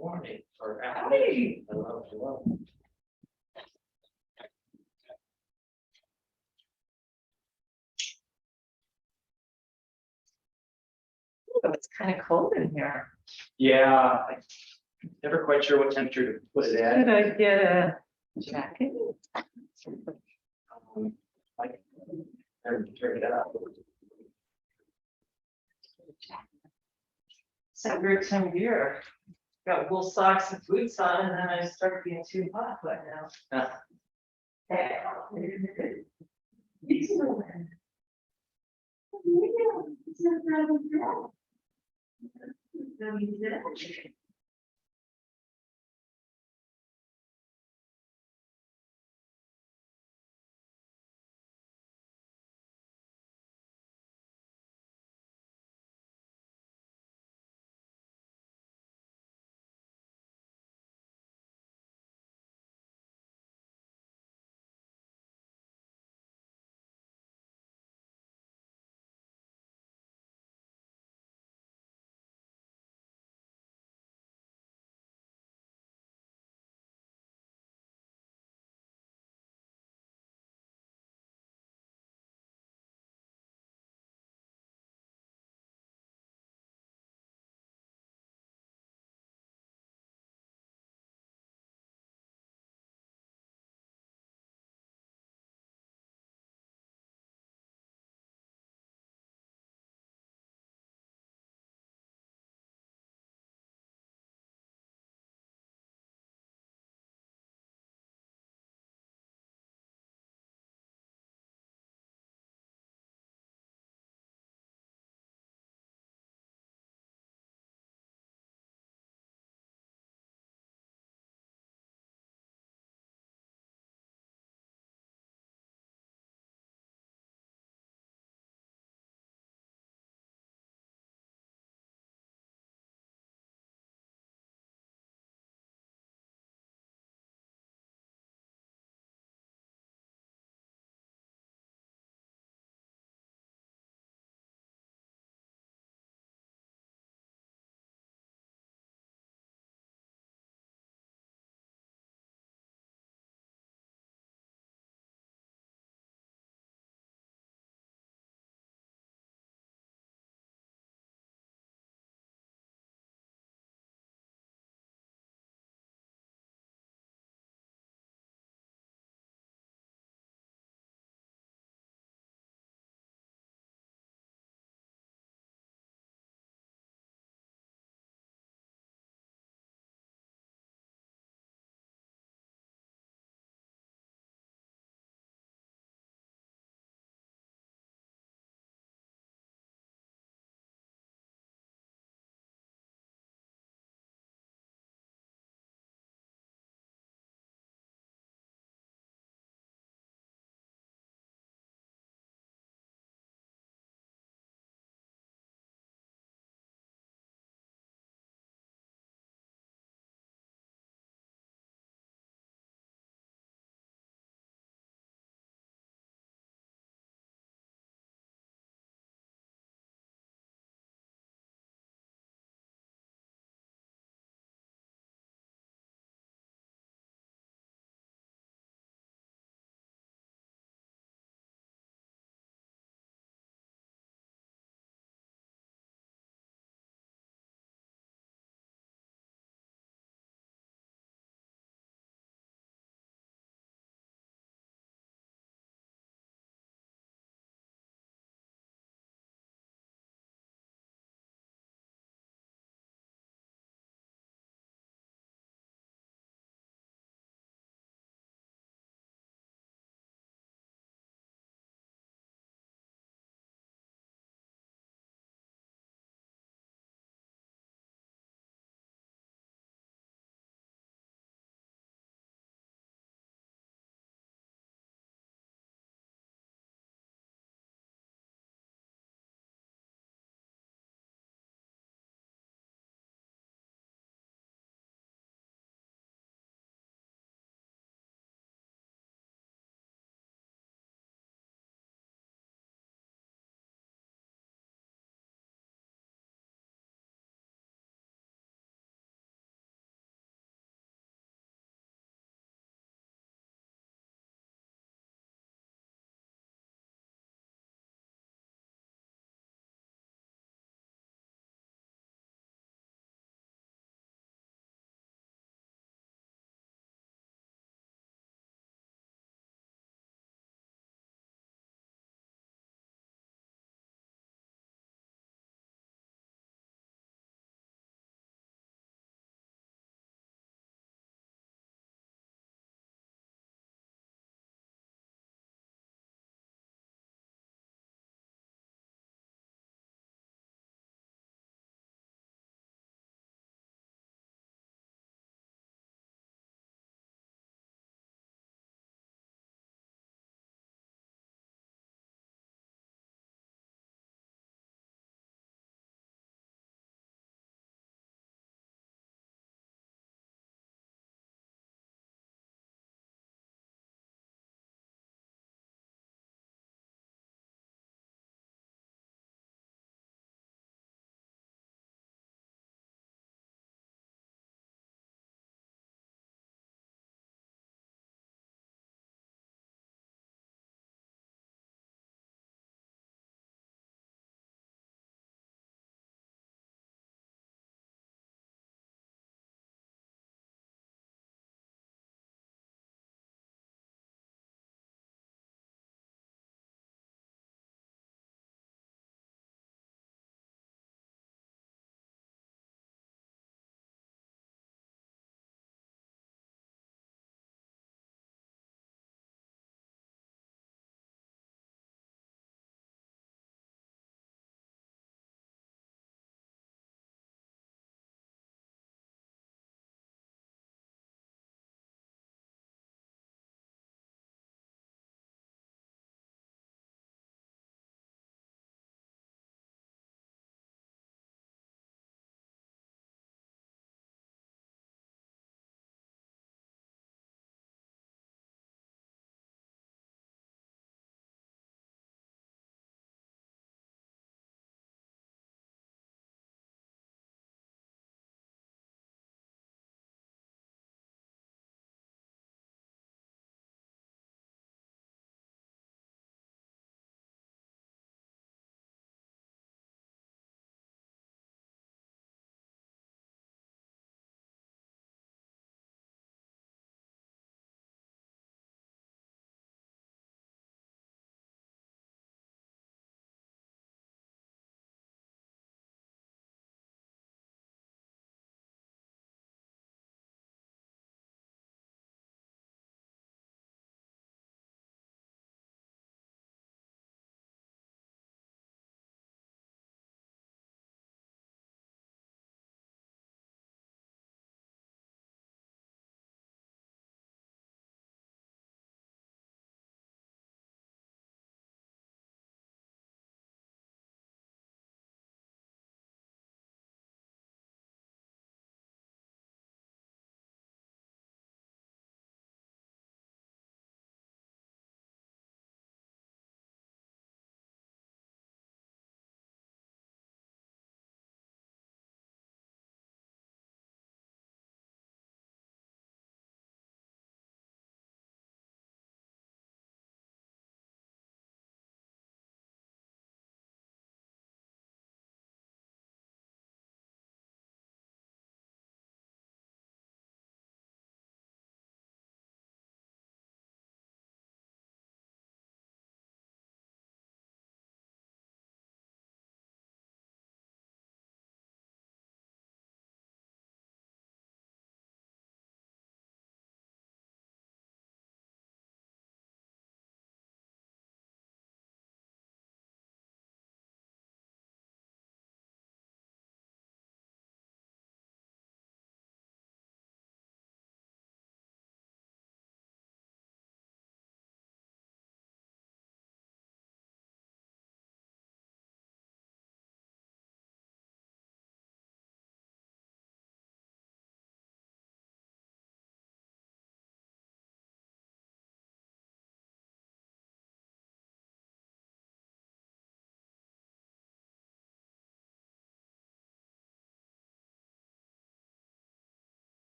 morning or Howdy. afternoon. Hello, hello. Oh, it's kind of cold in here. Yeah, I'm never quite sure what temperature to put it at. Should I get a jacket? Like, turn it up. It's a weird time of year. Got wool socks and boots on, and then I start being too hot right now.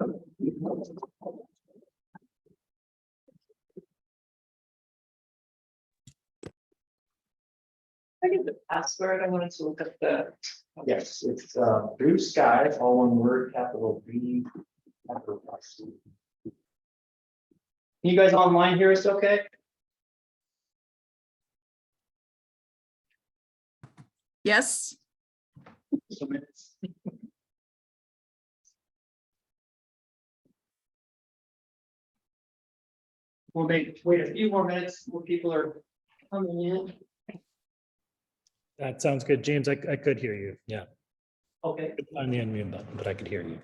I get the password. I wanted to look at the. Yes, it's blue sky, all one word, capital B. Capital S. You guys online hear us okay? Yes. So minutes. We'll wait a few more minutes where people are coming in. That sounds good. James, I could hear you. Yeah. Okay. On the unmute button, but I could hear you.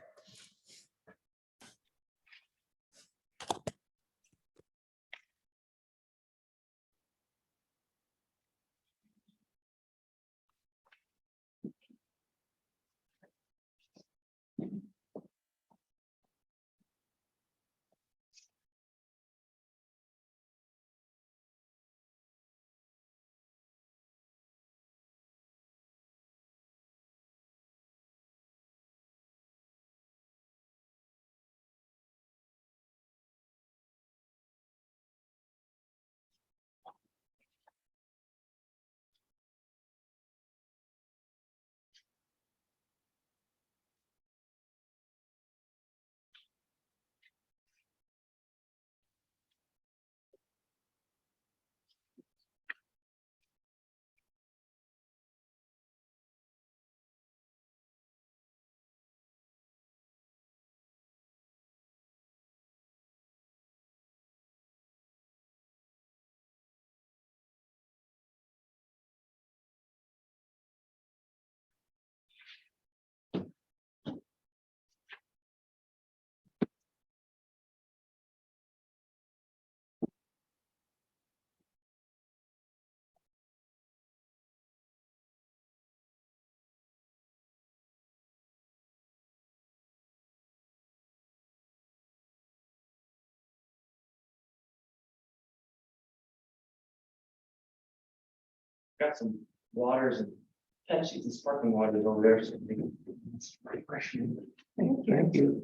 Got some waters and sheets and sparkling waters over there. So it's refreshing. Thank you. Thank you.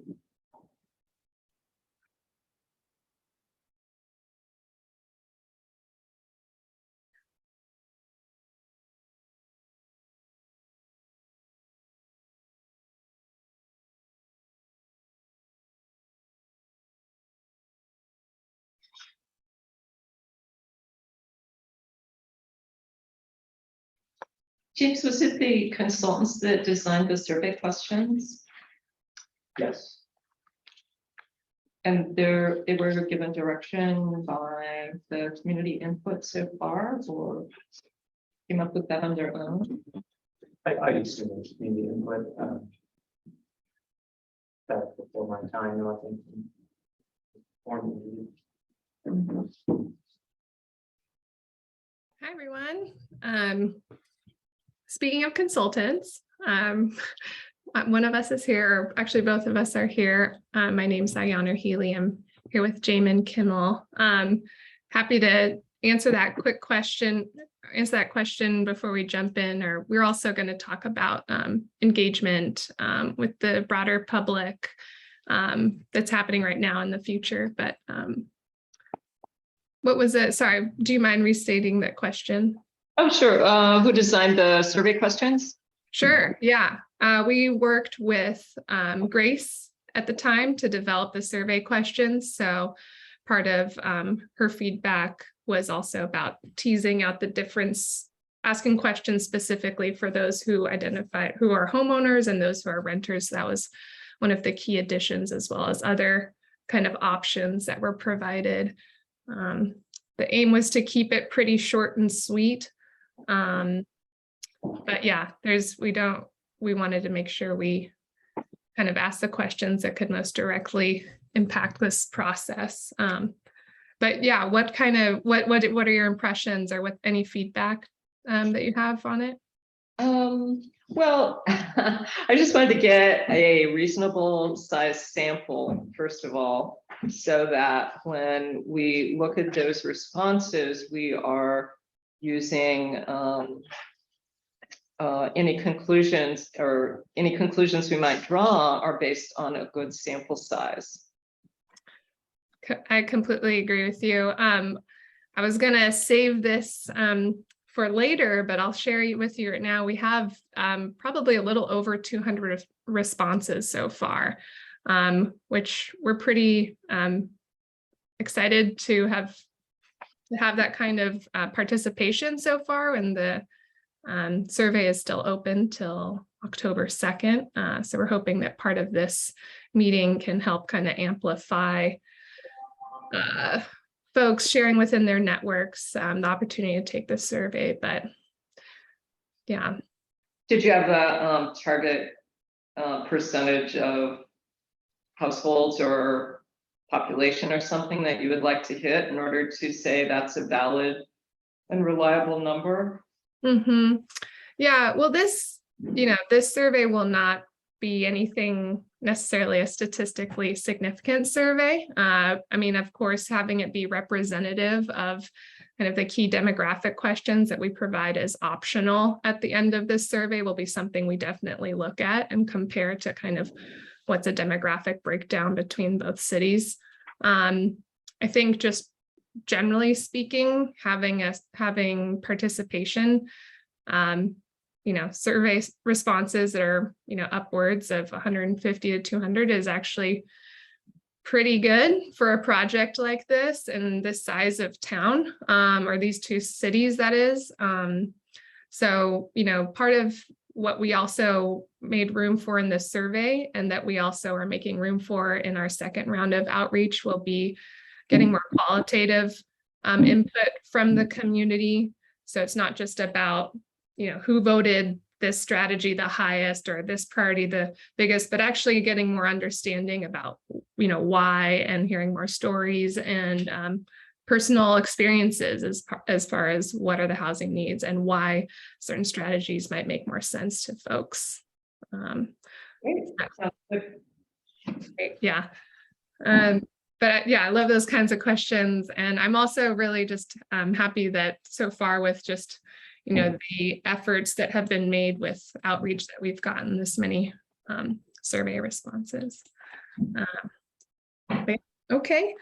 James, was it the consultants that designed the survey questions? Yes. And they were given direction by the community input so far, or came up with that on their own? I used to know community input. That's before my time, I think. Hi, everyone. Speaking of consultants, one of us is here, or actually both of us are here. My name's Diana Healy. I'm here with Jamin Kimmel. Happy to answer that question before we jump in, or we're also going to talk about engagement with the broader public that's happening right now in the future. But what was it? Sorry, do you mind restating that question? Oh, sure. Who designed the survey questions? Sure. Yeah. We worked with Grace at the time to develop the survey questions. So part of her feedback was also about teasing out the difference, asking questions specifically for those who identify, who are homeowners and those who are renters. That was one of the key additions, as well as other kind of options that were provided. The aim was to keep it pretty short and sweet. But yeah, we wanted to make sure we kind of asked the questions that could most directly impact this process. But yeah, what are your impressions, or any feedback that you have on it? Well, I just wanted to get a reasonable size sample, first of all, so that when we look at those responses, we are using any conclusions we might draw are based on a good sample size. I completely agree with you. I was gonna save this for later, but I'll share it with you right now. We have probably a little over 200 responses so far, which we're pretty excited to have that kind of participation so far. And the survey is still open till October 2nd. So we're hoping that part of this meeting can help kind of amplify folks sharing within their networks the opportunity to take this survey. But yeah. Did you have a target percentage of households or population or something that you would like to hit in order to say that's a valid and reliable number? Mm-hmm. Yeah, well, this survey will not be anything necessarily a statistically significant survey. I mean, of course, having it be representative of kind of the key demographic questions that we provide as optional at the end of this survey will be something we definitely look at and compare to kind of what's a demographic breakdown between both cities. I think just generally speaking, having participation, survey responses that are, upwards of 150 to 200 is actually pretty good for a project like this and this size of town, or these two cities, that is. So, part of what we also made room for in this survey and that we also are making room for in our second round of outreach will be getting more qualitative input from the community. So it's not just about, who voted this strategy the highest or this priority the biggest, but actually getting more understanding about, why, and hearing more stories and personal experiences as far as what are the housing needs and why certain strategies might make more sense to folks. Yeah. But yeah, I love those kinds of questions. And I'm also really just happy that so far with just, the efforts that have been made with outreach that we've gotten this many survey responses. Okay.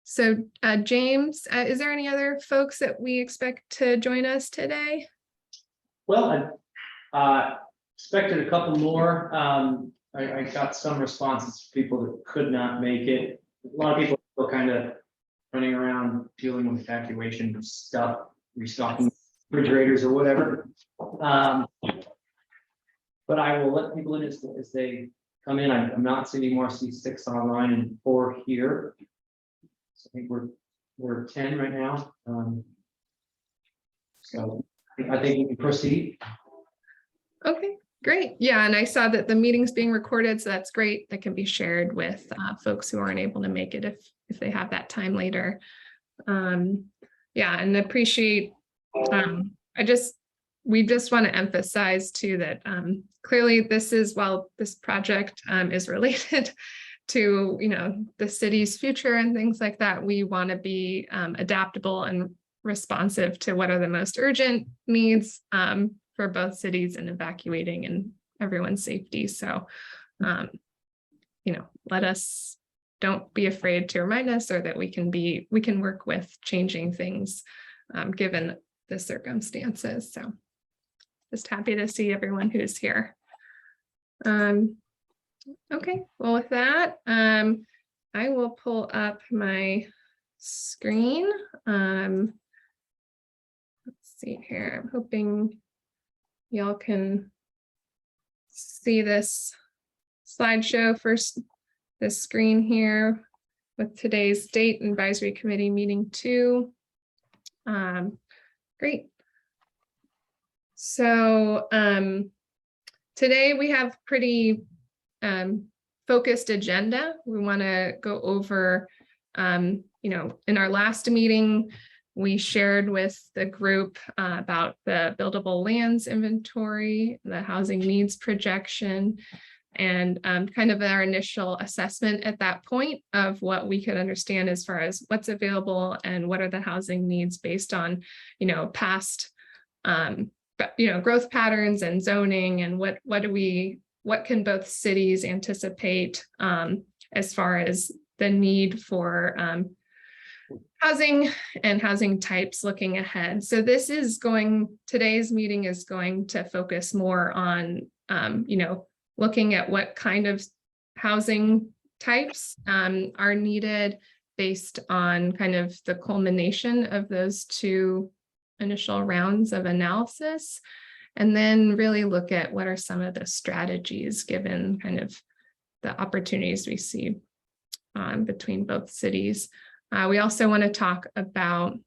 So James, is there any other folks that we expect to join us today? Well, I expected a couple more. I got some responses from people that could not make it. A lot of people are kind of running around dealing with evacuation stuff, restocking refrigerators or whatever. But I will let people in as they come in. I'm not seeing any more. I see 6 online and 4 here. So I think we're 10 right now. So I think we can proceed. Okay, great. Yeah, and I saw that the meeting's being recorded, so that's great. That can be shared with folks who aren't able to make it if they have that time later. Yeah, and appreciate. We just want to emphasize too that clearly this is, while this project is related to the city's future and things like that, we want to be adaptable and responsive to what are the most urgent needs for both cities and evacuating and everyone's safety. So let us, don't be afraid to remind us, or that we can work with changing things given the circumstances. So just happy to see everyone who's here. Okay, well, with that, I will pull up my screen. Let's see here. I'm hoping y'all can see this slideshow first, this screen here with today's date, advisory committee meeting 2. Great. So today we have pretty focused agenda. We want to go over, in our last meeting, we shared with the group about the buildable lands inventory, the housing needs projection, and kind of our initial assessment at that point of what we could understand as far as what's available and what are the housing needs based on, past growth patterns and zoning, and what can both cities anticipate as far as the need for housing and housing types looking ahead. So today's meeting is going to focus more on, looking at what kind of housing types are needed based on kind of the culmination of those two initial rounds of analysis, and then really look at what are some of the strategies given kind of the opportunities we see between both cities. We also want to talk about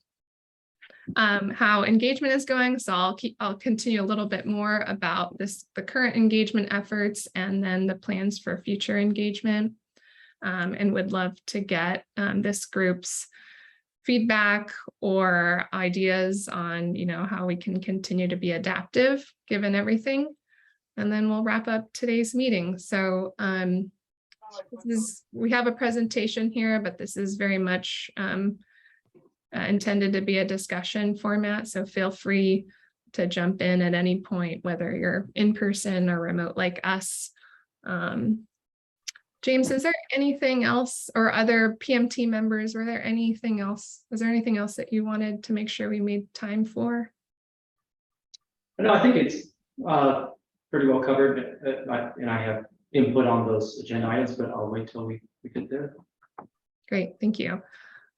how engagement is going. So I'll continue a little bit more about the current engagement efforts and then the plans for future engagement. And would love to get this group's feedback or ideas on, how we can continue to be adaptive given everything. And then we'll wrap up today's meeting. So we have a presentation here, but this is very much intended to be a discussion format. So feel free to jump in at any point, whether you're in person or remote like us. James, is there anything else, or other PMT members, was there anything else that you wanted to make sure we made time for? No, I think it's pretty well covered, and I have input on those agenda items, but I'll wait till we get there. Great, thank you.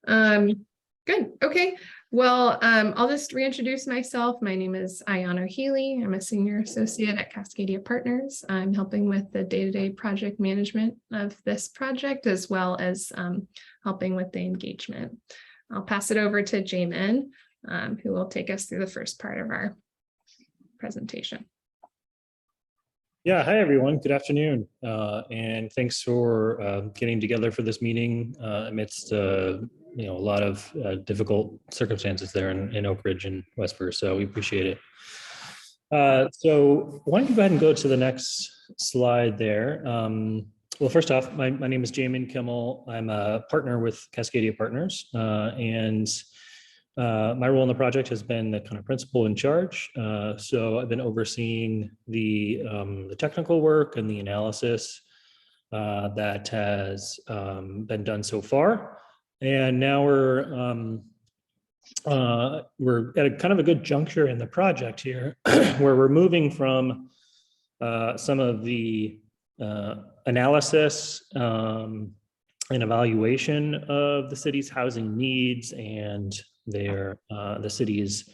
Good, okay. Well, I'll just reintroduce myself. My name is Ayana Healy. I'm a senior associate at Cascadia Partners. I'm helping with the day-to-day project management of this project, as well as helping with the engagement. I'll pass it over to Jamin, who will take us through the first part of our presentation. Yeah, hi everyone. Good afternoon, and thanks for getting together for this meeting amidst a lot of difficult circumstances there in Oakridge and Westfir. So we appreciate it. So why don't you go ahead and go to the next slide there. Well, first off, my name is Jamin Kimmel. I'm a partner with Cascadia Partners, and my role in the project has been the kind of principal in charge. So I've been overseeing the technical work and the analysis that has been done so far. And now we're at a kind of a good juncture in the project here, where we're moving from some of the analysis and evaluation of the city's housing needs and the city's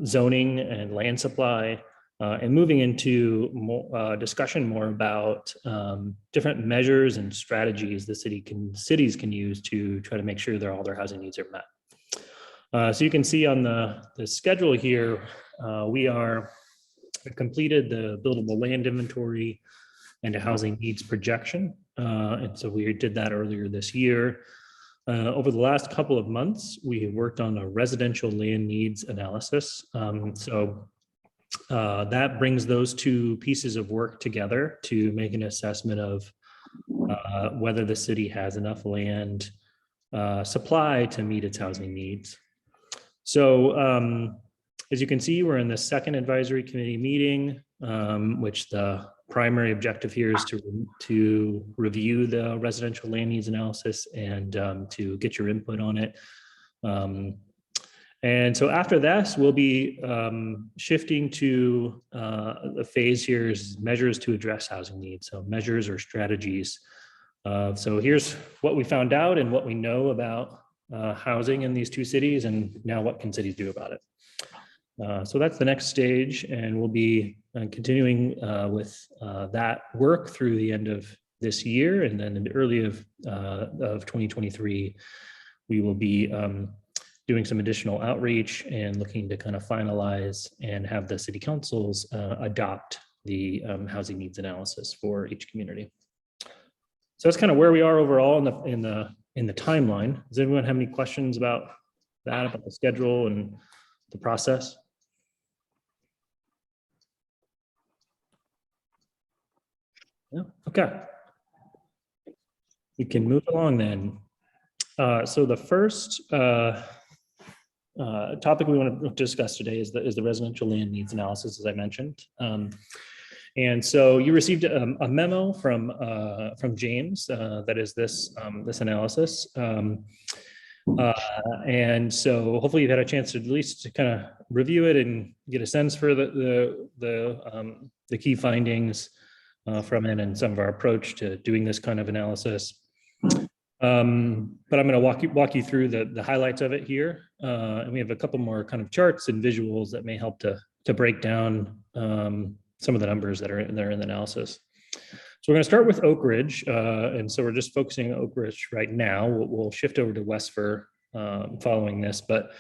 zoning and land supply, and moving into more discussion more about different measures and strategies the cities can use to try to make sure that all their housing needs are met. So you can see on the schedule here, we completed the buildable land inventory and a housing needs projection. And so we did that earlier this year. Over the last couple of months, we worked on a residential land needs analysis. That brings those two pieces of work together to make an assessment of whether the city has enough land supply to meet its housing needs. So as you can see, we're in the second advisory committee meeting, which the primary objective here is to review the residential land needs analysis and to get your input on it. And so after this, we'll be shifting to the phase here is measures to address housing needs. So measures or strategies. So here's what we found out and what we know about housing in these two cities, and now what can cities do about it. So that's the next stage, and we'll be continuing with that work through the end of this year, and then in the early of 2023, we will be doing some additional outreach and looking to kind of finalize and have the city councils adopt the housing needs analysis for each community. So that's kind of where we are overall in the timeline. Does anyone have any questions about that, about the schedule and the process? Yeah, okay. We can move along then. So the first topic we want to discuss today is the residential land needs analysis, as I mentioned. And so you received a memo from James that is this analysis. And so hopefully you've had a chance to at least kind of review it and get a sense for the key findings from it and some of our approach to doing this kind of analysis. But I'm going to walk you through the highlights of it here, and we have a couple more kind of charts and visuals that may help to break down some of the numbers that are in the analysis. So we're going to start with Oakridge, and so we're just focusing on Oakridge right now. We'll shift over to Westfir following this, but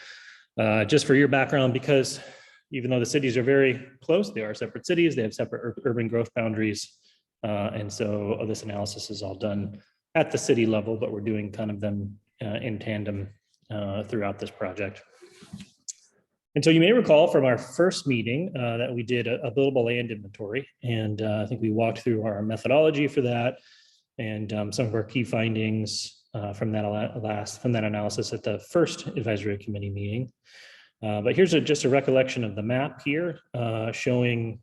just for your background, because even though the cities are very close, they are separate cities, they have separate urban growth boundaries, and so this analysis is all done at the city level, but we're doing kind of them in tandem throughout this project. And so you may recall from our first meeting that we did a buildable land inventory, and I think we walked through our methodology for that and some of our key findings from that analysis at the first advisory committee meeting. But here's just a recollection of the map here showing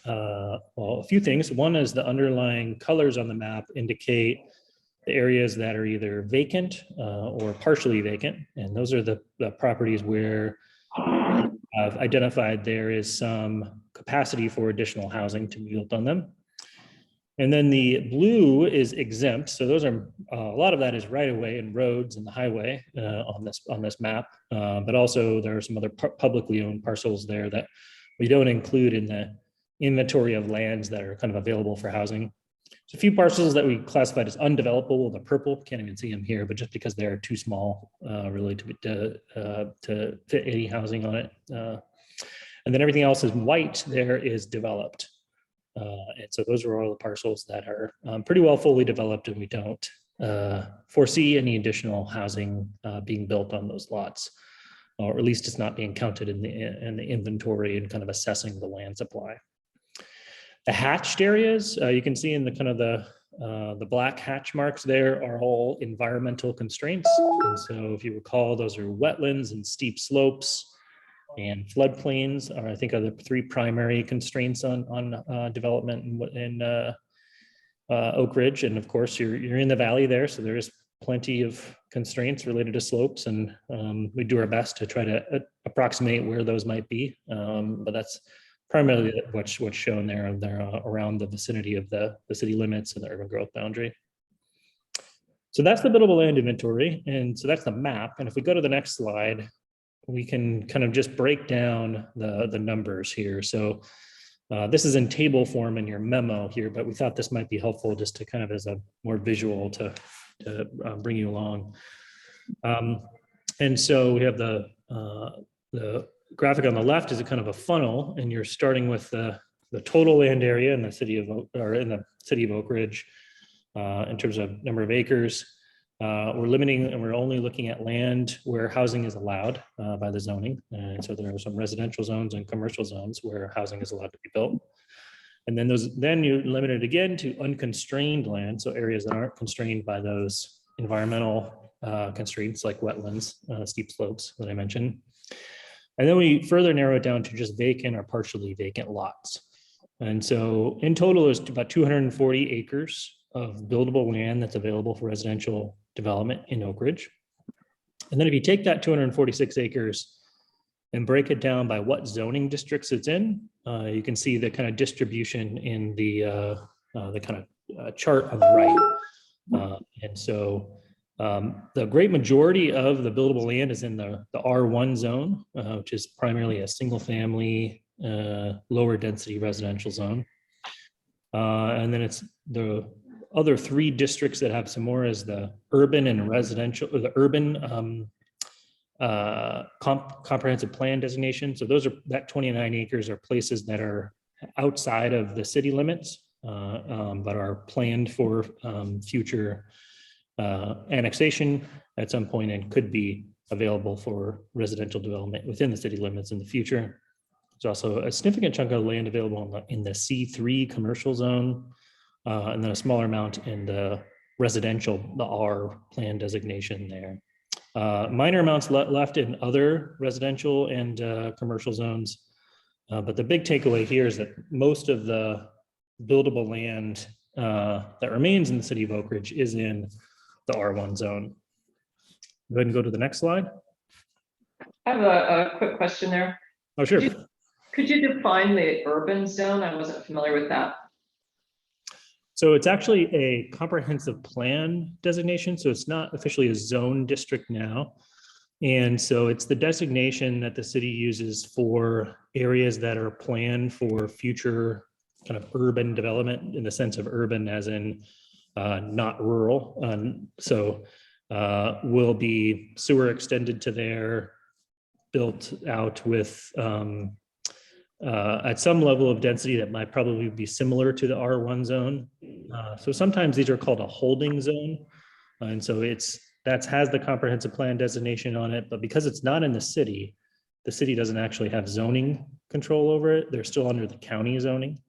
well, a few things. One is the underlying colors on the map indicate the areas that are either vacant or partially vacant, and those are the properties where I've identified there is some capacity for additional housing to be built on them. And then the blue is exempt. So those are a lot of that is right away and roads and the highway on this map. But also there are some other publicly owned parcels there that we don't include in the inventory of lands that are kind of available for housing. So a few parcels that we classified as undevelopable, the purple, can't even see them here, but just because they're too small really to fit any housing on it. And then everything else is white there is developed. And so those are all the parcels that are pretty well fully developed, and we don't foresee any additional housing being built on those lots, or at least it's not being counted in the inventory and kind of assessing the land supply. The hatched areas, you can see in the kind of the black hatch marks there are all environmental constraints. And so if you recall, those are wetlands and steep slopes and floodplains are, I think, are the three primary constraints on development in Oakridge. And of course, you're in the valley there, so there is plenty of constraints related to slopes, and we do our best to try to approximate where those might be. But that's primarily what's shown there. They're around the vicinity of the city limits and the urban growth boundary. So that's the buildable land inventory, and so that's the map. And if we go to the next slide, we can kind of just break down the numbers here. So this is in table form in your memo here, but we thought this might be helpful just to kind of as a more visual to bring you along. And so we have the graphic on the left is a kind of a funnel, and you're starting with the total land area in the city of Oakridge in terms of number of acres. We're limiting, and we're only looking at land where housing is allowed by the zoning. And so there are some residential zones and commercial zones where housing is allowed to be built. And then you limit it again to unconstrained land, so areas that aren't constrained by those environmental constraints like wetlands, steep slopes that I mentioned. And then we further narrow it down to just vacant or partially vacant lots. And so in total, there's about 240 acres of buildable land that's available for residential development in Oakridge. And then if you take that 246 acres and break it down by what zoning districts it's in, you can see the kind of distribution in the kind of chart on the right. And so the great majority of the buildable land is in the R1 zone, which is primarily a single family, lower density residential zone. And then it's the other three districts that have some more as the urban and residential, or the urban comprehensive plan designation. So those are, that 29 acres are places that are outside of the city limits, but are planned for future annexation at some point and could be available for residential development within the city limits in the future. There's also a significant chunk of land available in the C3 commercial zone, and then a smaller amount in the residential, the R plan designation there. Minor amounts left in other residential and commercial zones. But the big takeaway here is that most of the buildable land that remains in the city of Oak Ridge is in the R1 zone. Go ahead and go to the next slide. I have a quick question there. Oh, sure. Could you define the urban zone? I wasn't familiar with that. So it's actually a comprehensive plan designation. So it's not officially a zone district now. And so it's the designation that the city uses for areas that are planned for future kind of urban development, in the sense of urban as in not rural. So will be sewer extended to there, built out with at some level of density that might probably be similar to the R1 zone. So sometimes these are called a holding zone. And so that has the comprehensive plan designation on it, but because it's not in the city doesn't actually have zoning control over it. They're still under the county zoning.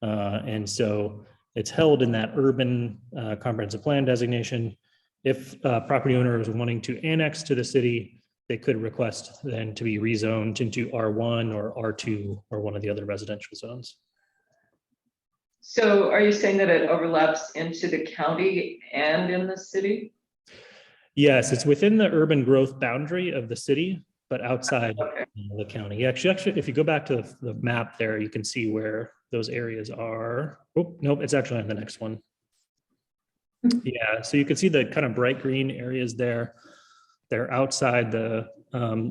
And so it's held in that urban comprehensive plan designation. If a property owner is wanting to annex to the city, they could request then to be rezoned into R1 or R2 or one of the other residential zones. So are you saying that it overlaps into the county and in the city? Yes, it's within the urban growth boundary of the city, but outside the county. Actually, if you go back to the map there, you can see where those areas are. Oh, nope, it's actually on the next one. Yeah, so you can see the kind of bright green areas there. They're outside the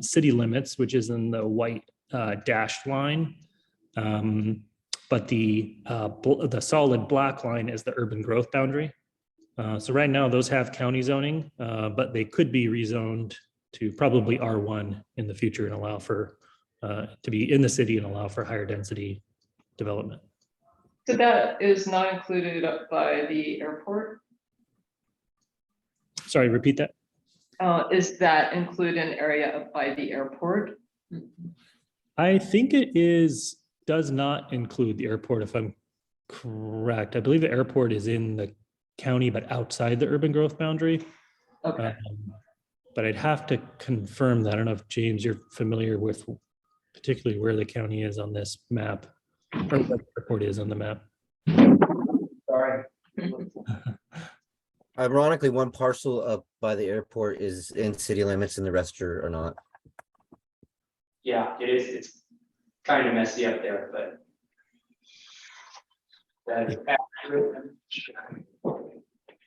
city limits, which is in the white dashed line. But the solid black line is the urban growth boundary. So right now those have county zoning, but they could be rezoned to probably R1 in the future and allow for to be in the city and allow for higher density development. So that is not included by the airport? Sorry, repeat that. Is that include an area up by the airport? I think it does not include the airport, if I'm correct. I believe the airport is in the county, but outside the urban growth boundary. Okay. But I'd have to confirm that. I don't know if James, you're familiar with particularly where the county is on this map, or what the airport is on the map. Sorry. Ironically, one parcel up by the airport is in city limits and the rest are not. Yeah, it is. It's kind of messy up there, but. That is accurate.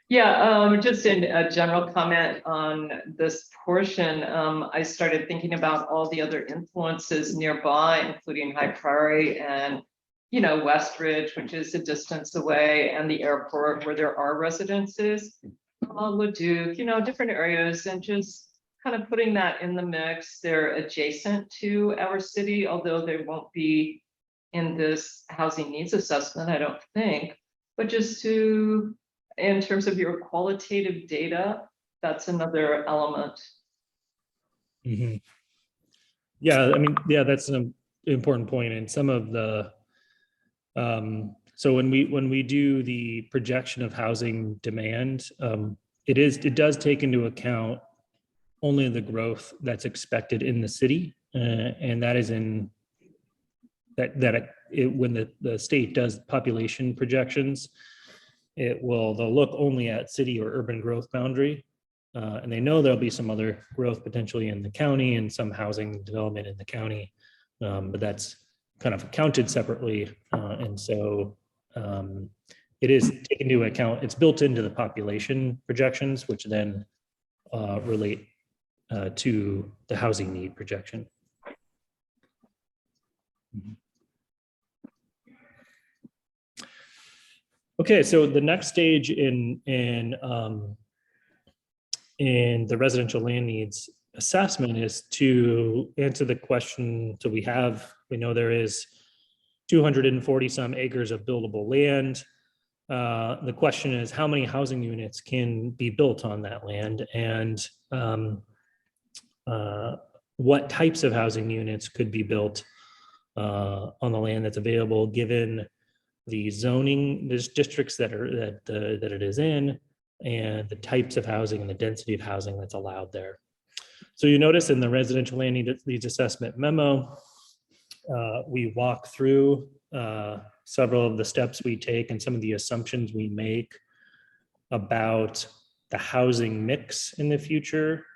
Yeah, just in a general comment on this portion, I started thinking about all the other influences nearby, including High Prairie and, Westridge, which is a distance away, and the airport where there are residences, Leduc, different areas, and just kind of putting that in the mix. They're adjacent to our city, although they won't be in this housing needs assessment, I don't think, but just in terms of your qualitative data, that's another element. Mm-hmm. Yeah, I mean, yeah, that's an important point. And some of the, so when we do the projection of housing demand, it does take into account only the growth that's expected in the city, and that is in when the state does population projections, they'll look only at city or urban growth boundary, and they know there'll be some other growth potentially in the county and some housing development in the county, but that's kind of counted separately, and so it is taken into account. It's built into the population projections, which then relate to the housing need projection. Okay, so the next stage in the residential land needs assessment is to answer the question. So we know there is 240 some acres of buildable land. The question is, how many housing units can be built on that land, and what types of housing units could be built on the land that's available, given the zoning, there's districts that it is in, and the types of housing and the density of housing that's allowed there. So you notice in the residential land needs assessment memo, we walk through several of the steps we take and some of the assumptions we make about the housing mix in the future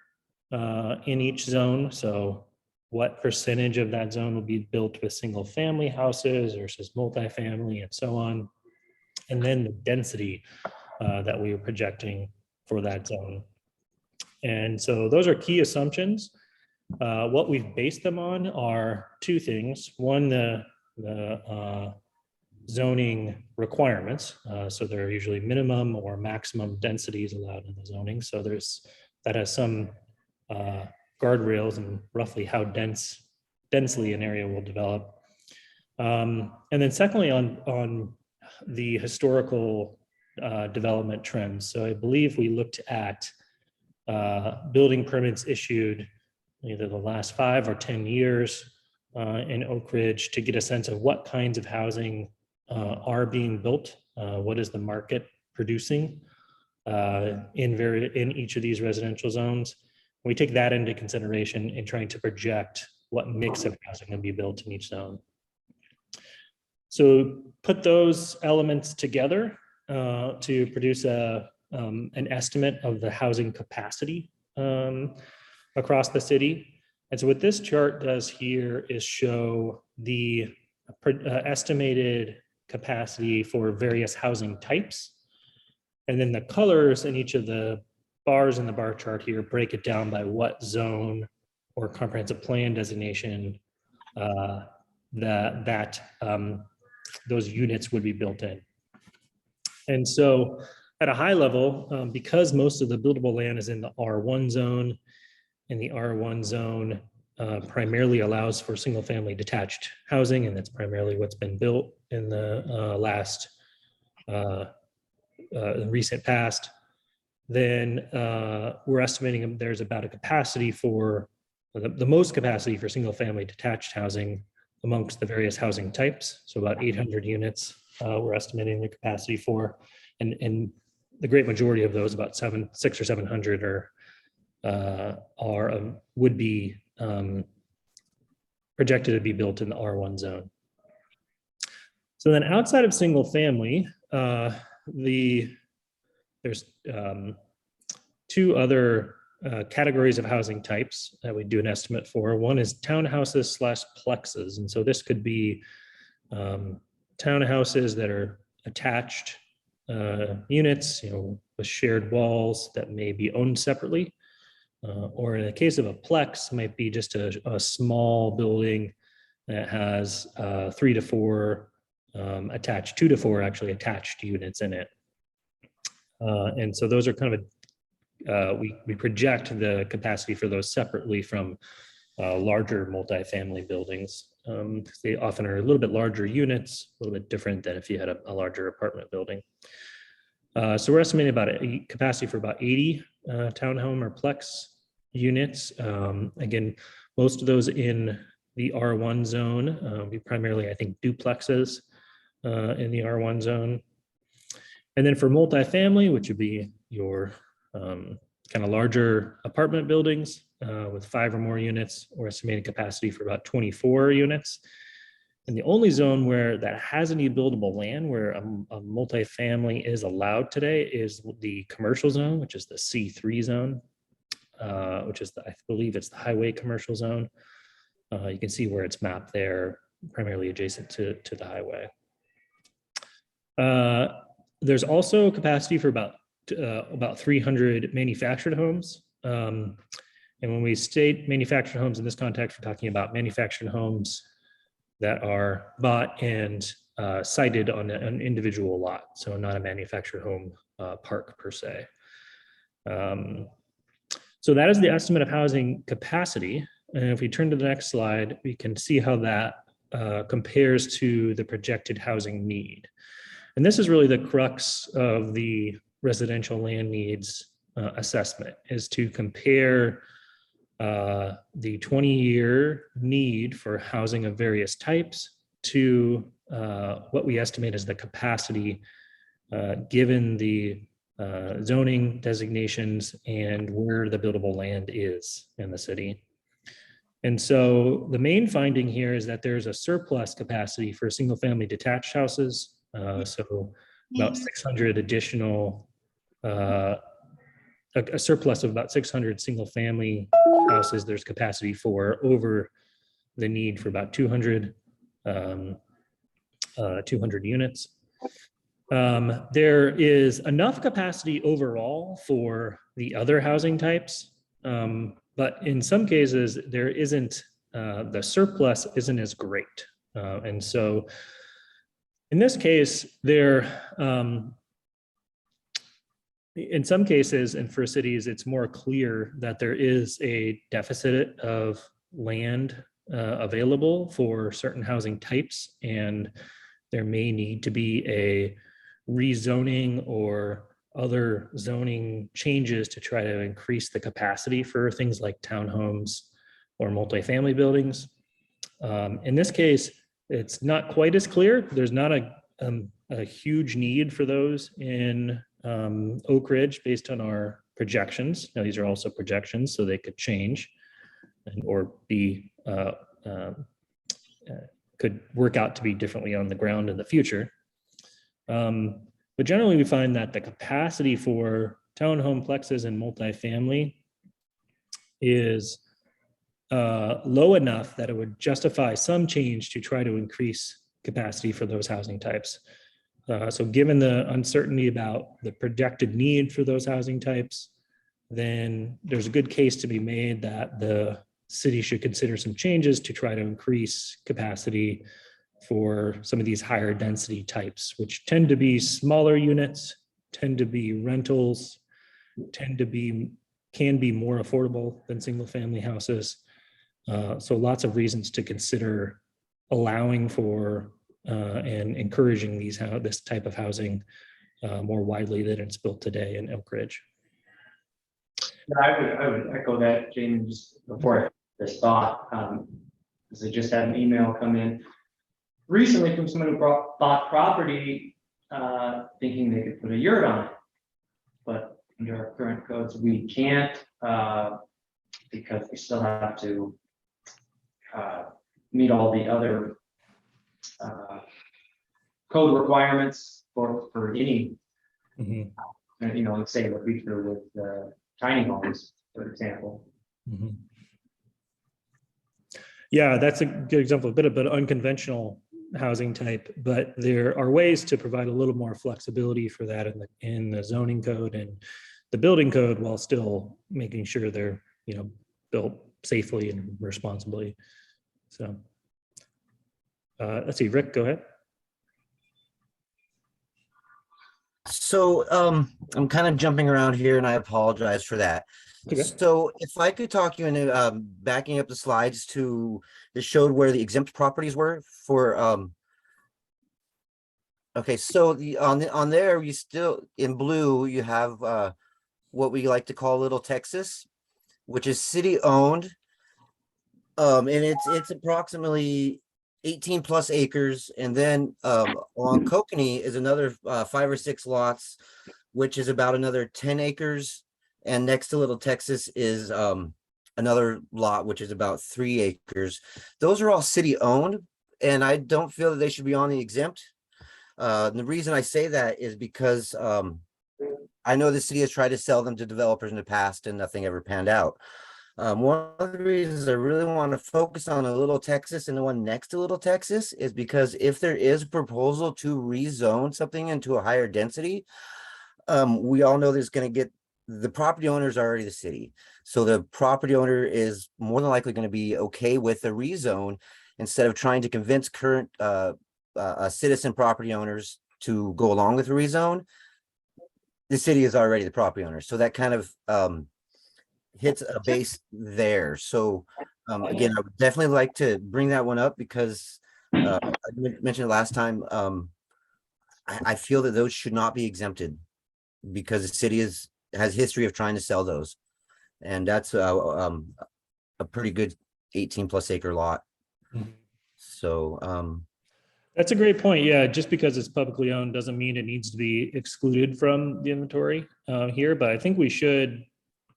in each zone. So what percentage of that zone will be built with single family houses versus multifamily and so on. And then the density that we were projecting for that zone. And so those are key assumptions. What we've based them on are two things. One, the zoning requirements. So there are usually minimum or maximum densities allowed in the zoning. So that has some guardrails and roughly how densely an area will develop. And then secondly, on the historical development trends. So I believe we looked at building permits issued either the last 5 or 10 years in Oak Ridge to get a sense of what kinds of housing are being built, what is the market producing in each of these residential zones. We take that into consideration in trying to project what mix of housing will be built in each zone. So put those elements together to produce an estimate of the housing capacity across the city. And so what this chart does here is show the estimated capacity for various housing types. And then the colors in each of the bars in the bar chart here break it down by what zone or comprehensive plan designation those units would be built in. And so at a high level, because most of the buildable land is in the R1 zone, and the R1 zone primarily allows for single family detached housing, and that's primarily what's been built in the recent past, then we're estimating there's about a capacity for, the most capacity for single family detached housing amongst the various housing types. So about 800 units we're estimating the capacity for, and the great majority of those, about 600 or 700 would be projected to be built in the R1 zone. So then outside of single family, there's two other categories of housing types that we do an estimate for. One is townhouses / plexes. And so this could be townhouses that are attached units, with shared walls that may be owned separately. Or in the case of a plex, might be just a small building that has 3 to 4 attached, 2 to 4 actually attached units in it. And so those are kind of we project the capacity for those separately from larger multifamily buildings. They often are a little bit larger units, a little bit different than if you had a larger apartment building. So we're estimating about a capacity for about 80 townhome or plex units. Again, most of those in the R1 zone, we primarily, I think, duplexes in the R1 zone. And then for multifamily, which would be your kind of larger apartment buildings with 5 or more units, we're estimating capacity for about 24 units. And the only zone where that has any buildable land where a multifamily is allowed today is the commercial zone, which is the C3 zone, which is I believe it's the highway commercial zone. You can see where it's mapped there, primarily adjacent to the highway. There's also capacity for about 300 manufactured homes. And when we state manufactured homes in this context, we're talking about manufactured homes that are bought and sited on an individual lot, so not a manufactured home park per se. So that is the estimate of housing capacity. And if we turn to the next slide, we can see how that compares to the projected housing need. And this is really the crux of the residential land needs assessment, is to compare the 20-year need for housing of various types to what we estimate as the capacity given the zoning designations and where the buildable land is in the city. And so the main finding here is that there's a surplus capacity for single family detached houses. So about 600 additional, a surplus of about 600 single family houses there's capacity for over the need for about 200 units. There is enough capacity overall for the other housing types, but in some cases there isn't, the surplus isn't as great. And so in this case, in some cases and for cities, it's more clear that there is a deficit of land available for certain housing types, and there may need to be a rezoning or other zoning changes to try to increase the capacity for things like townhomes or multifamily buildings. In this case, it's not quite as clear. There's not a huge need for those in Oak Ridge based on our projections. Now, these are also projections, so they could change or be could work out to be differently on the ground in the future. But generally, we find that the capacity for townhome plexes and multifamily is low enough that it would justify some change to try to increase capacity for those housing types. So given the uncertainty about the projected need for those housing types, then there's a good case to be made that the city should consider some changes to try to increase capacity for some of these higher density types, which tend to be smaller units, tend to be rentals, can be more affordable than single family houses. So lots of reasons to consider allowing for and encouraging this type of housing more widely than it's built today in Oakridge. I would echo that, Jamie, just before this thought, because I just had an email come in recently from someone who bought property thinking they could put a yurt on it. But under our current codes, we can't because we still have to meet all the other code requirements for any, let's say what we do with tiny homes, for example. Yeah, that's a good example, a bit of an unconventional housing type, but there are ways to provide a little more flexibility for that in the zoning code and the building code, while still making sure they're built safely and responsibly. So let's see, Rick, go ahead. So I'm kind of jumping around here and I apologize for that. Okay. So if I could talk you into backing up the slides to that showed where the exempt properties were for okay, so on there you still in blue you have what we like to call Little Texas, which is city owned, and it's approximately 18 plus acres, and then along Kokanee is another 5 or 6 lots, which is about another 10 acres, and next to Little Texas is another lot which is about 3 acres. Those are all city owned, and I don't feel that they should be on the exempt. The reason I say that is because I know the city has tried to sell them to developers in the past and nothing ever panned out. One of the reasons I really want to focus on a Little Texas and the one next to Little Texas is because if there is a proposal to rezone something into a higher density, we all know there's going to get the property owner is already the city. So the property owner is more than likely going to be okay with the rezone instead of trying to convince current citizen property owners to go along with the rezone. The city is already the property owner. So that kind of hits a base there. So again, I would definitely like to bring that one up because I mentioned it last time. I feel that those should not be exempted because the city has history of trying to sell those, and that's a pretty good 18 plus acre lot. So That's a great point. Yeah, just because it's publicly owned doesn't mean it needs to be excluded from the inventory here, but I think we should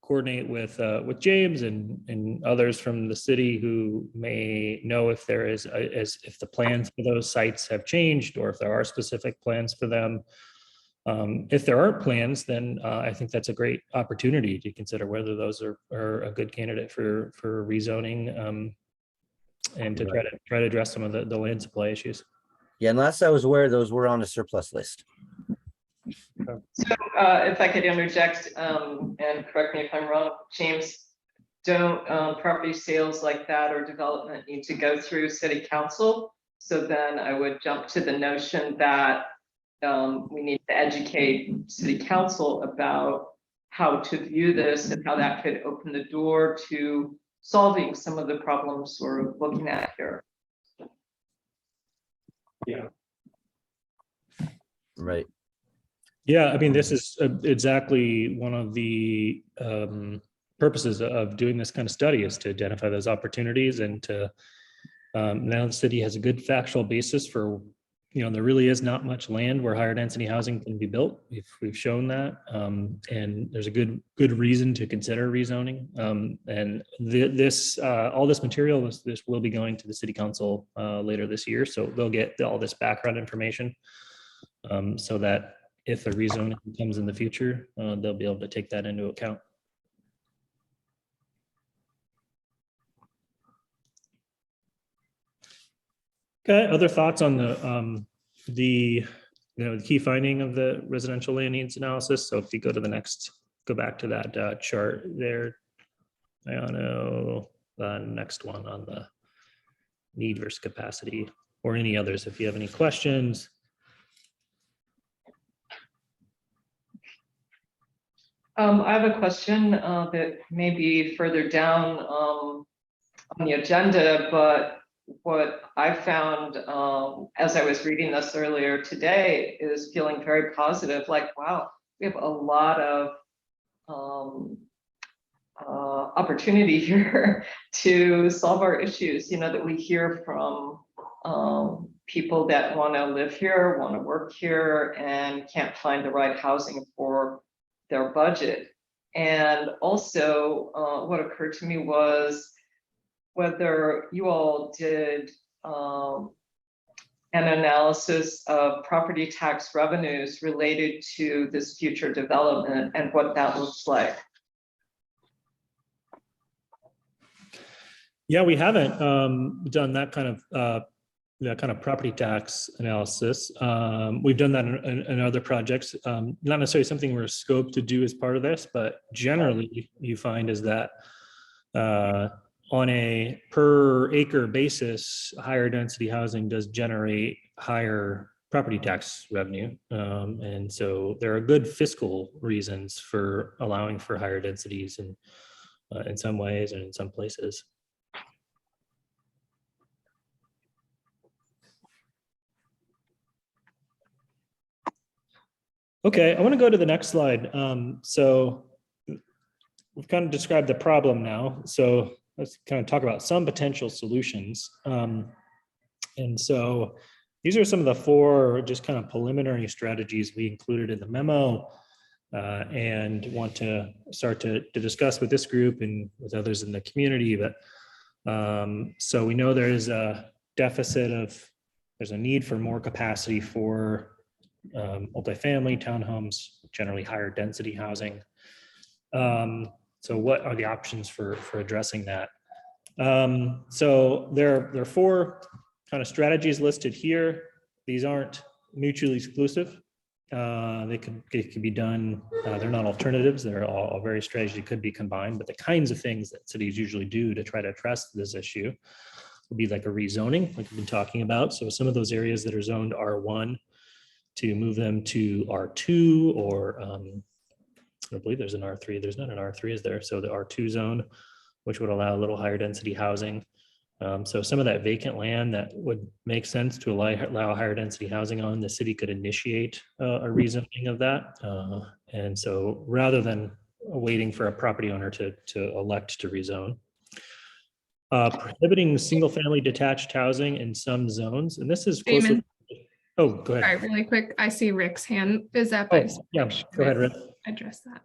coordinate with James and others from the city who may know if there is if the plans for those sites have changed or if there are specific plans for them. If there aren't plans, then I think that's a great opportunity to consider whether those are a good candidate for rezoning and to try to address some of the land supply issues. Yeah, and last I was aware, those were on a surplus list. So if I could interject, and correct me if I'm wrong, James, don't property sales like that or development need to go through city council? So then I would jump to the notion that we need to educate city council about how to view this and how that could open the door to solving some of the problems we're looking at here. Yeah. Right. Yeah, I mean, this is exactly one of the purposes of doing this kind of study is to identify those opportunities and to now the city has a good factual basis for, there really is not much land where higher density housing can be built. We've shown that, and there's a good reason to consider rezoning. And all this material, this will be going to the city council later this year, so they'll get all this background information, so that if a rezoning comes in the future, they'll be able to take that into account. Okay, other thoughts on the key finding of the residential land needs analysis? So if you go to the next, go back to that chart there, Iano, the next one on the need versus capacity, or any others, if you have any questions. I have a question that may be further down on the agenda, but what I found as I was reading this earlier today is feeling very positive, like, wow, we have a lot of opportunity here to solve our issues, that we hear from people that want to live here, want to work here, and can't find the right housing for their budget. And also what occurred to me was whether you all did an analysis of property tax revenues related to this future development and what that looks like. Yeah, we haven't done that kind of property tax analysis. We've done that in other projects, not necessarily something we're scoped to do as part of this, but generally you find is that on a per acre basis, higher density housing does generate higher property tax revenue. And so there are good fiscal reasons for allowing for higher densities in some ways and in some places. Okay, I want to go to the next slide. So we've kind of described the problem now. So let's kind of talk about some potential solutions. And so these are some of the 4 just kind of preliminary strategies we included in the memo and want to start to discuss with this group and with others in the community. But so we know there is a deficit there's a need for more capacity for multifamily townhomes, generally higher density housing. So what are the options for addressing that? So there are 4 kind of strategies listed here. These aren't mutually exclusive. They could be done. They're not alternatives. They're all various strategies that could be combined, but the kinds of things that cities usually do to try to address this issue would be like a rezoning, like we've been talking about. So some of those areas that are zoned R1 to move them to R2 or I believe there's an R3. There's not an R3, is there? So the R2 zone, which would allow a little higher density housing. So some of that vacant land that would make sense to allow higher density housing on, the city could initiate a rezoning of that. And so rather than waiting for a property owner to elect to rezone. Prohibiting single family detached housing in some zones. And this is closely Oh, go Sorry, ahead. really quick. I see Rick's hand is up. I Oh, just yeah, go ahead, Rick. address that.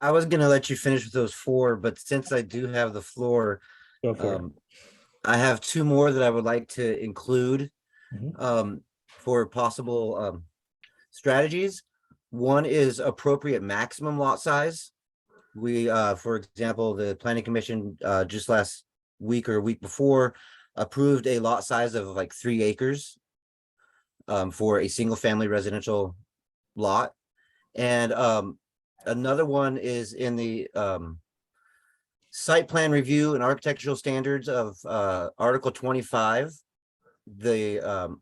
I was gonna let you finish with those four, but since I do have the floor, Go for it. I have two more that I would like to include Mhm. for possible strategies. One is appropriate maximum lot size. We, for example, the planning commission just last week or week before approved a lot size of like 3 acres for a single family residential lot. And another one is in the site plan review and architectural standards of Article 25, the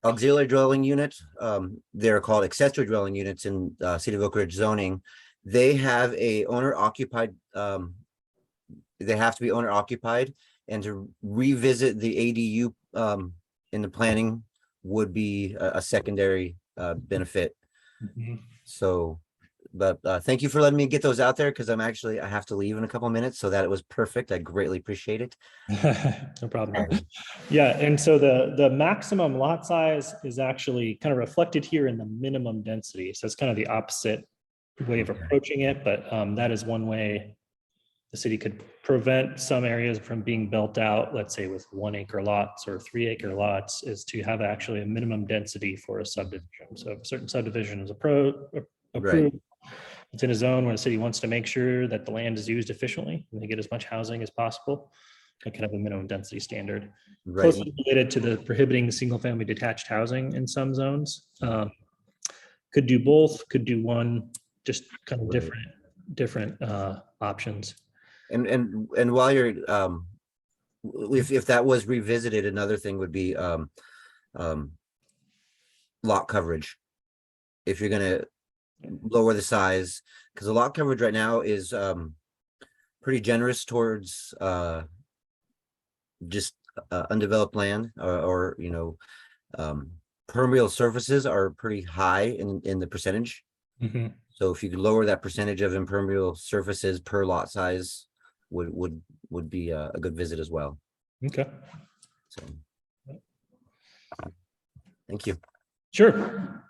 auxiliary dwelling unit, they're called accessory dwelling units in City of Oakridge zoning. They have a owner occupied, they have to be owner occupied, and to revisit the ADU in the planning would be a secondary benefit. Mhm. So, but thank you for letting me get those out there, because I have to leave in a couple minutes, so that it was perfect. I greatly appreciate it. No problem. Yeah, and so the maximum lot size is actually kind of reflected here in the minimum density. So it's kind of the opposite way of approaching it, but that is one way the city could prevent some areas from being built out, let's say with 1 acre lots or 3 acre lots, is to have actually a minimum density for a subdivision. So if a certain subdivision is approved, it's in a zone where the city wants to make sure that the land is used efficiently and they get as much housing as possible. It can have a minimum density standard. Right. Closely related to the prohibiting single family detached housing in some zones. Could do both, could do one, just kind of different options. And while you're if that was revisited, another thing would be lot coverage. If you're gonna lower the size, because the lot coverage right now is pretty generous towards just undeveloped land, or you know, permeable surfaces are pretty high in the percentage. Mhm. So if you could lower that percentage of impermeable surfaces per lot size, would be a good visit as well. Okay, So thank you. sure.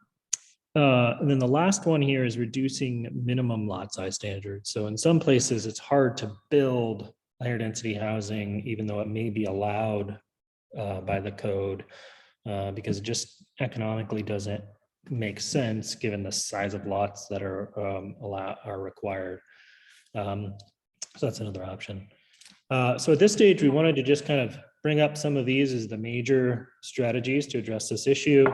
And then the last one here is reducing minimum lot size standards. So in some places, it's hard to build higher density housing, even though it may be allowed by the code, because it just economically doesn't make sense given the size of lots that are required. So that's another option. So at this stage, we wanted to just kind of bring up some of these as the major strategies to address this issue of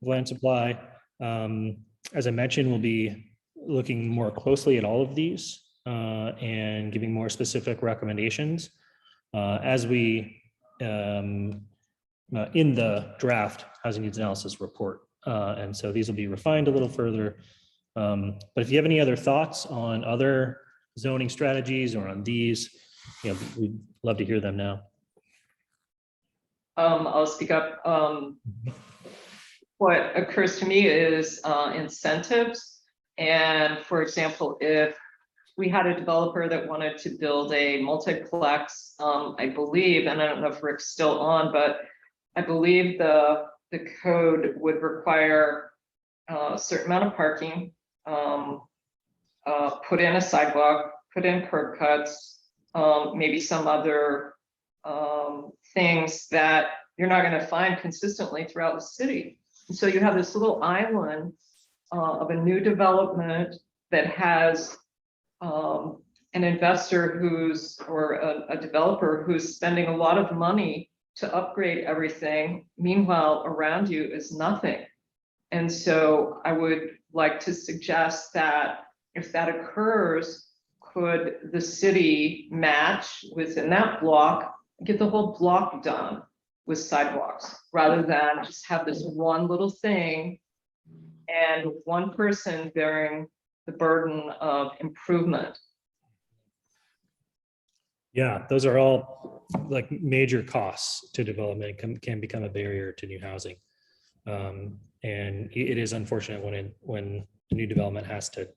land supply. As I mentioned, we'll be looking more closely at all of these and giving more specific recommendations as we in the draft housing needs analysis report. And so these will be refined a little further. But if you have any other thoughts on other zoning strategies or on these, we'd love to hear them now. I'll speak up. What occurs to me is incentives. And for example, if we had a developer that wanted to build a multiplex, I believe, and I don't know if Rick's still on, but I believe the code would require a certain amount of parking, put in a sidewalk, put in curb cuts, maybe some other things that you're not going to find consistently throughout the city. And so you have this little island of a new development that has an investor or a developer who's spending a lot of money to upgrade everything. Meanwhile, around you is nothing. And so I would like to suggest that if that occurs, could the city match within that block, get the whole block done with sidewalks, rather than just have this one little thing and one person bearing the burden of improvement. Yeah, those are all like major costs to development, can become a barrier to new housing. And it is unfortunate when the new development has to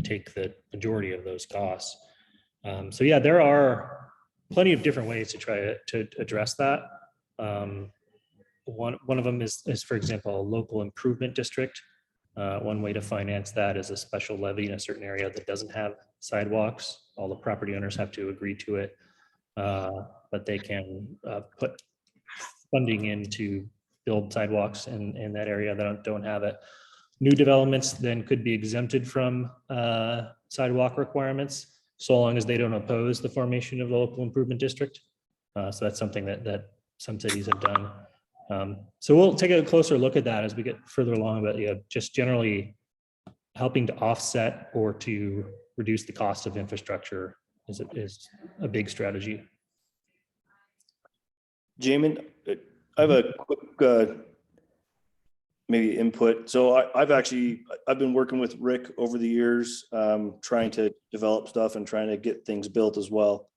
take the majority of those costs. So yeah, there are plenty of different ways to try to address that. one of them is, for example, a local improvement district. One way to finance that is a special levy in a certain area that doesn't have sidewalks. All the property owners have to agree to it, but they can put funding in to build sidewalks in that area that don't have it. New developments then could be exempted from sidewalk requirements, so long as they don't oppose the formation of the local improvement district. So that's something that some cities have done. So we'll take a closer look at that as we get further along, but yeah, just generally helping to offset or to reduce the cost of infrastructure is a big strategy. Jamin, I have a quick maybe input. So I've been working with Rick over the years, trying to develop stuff and trying to get things built as well.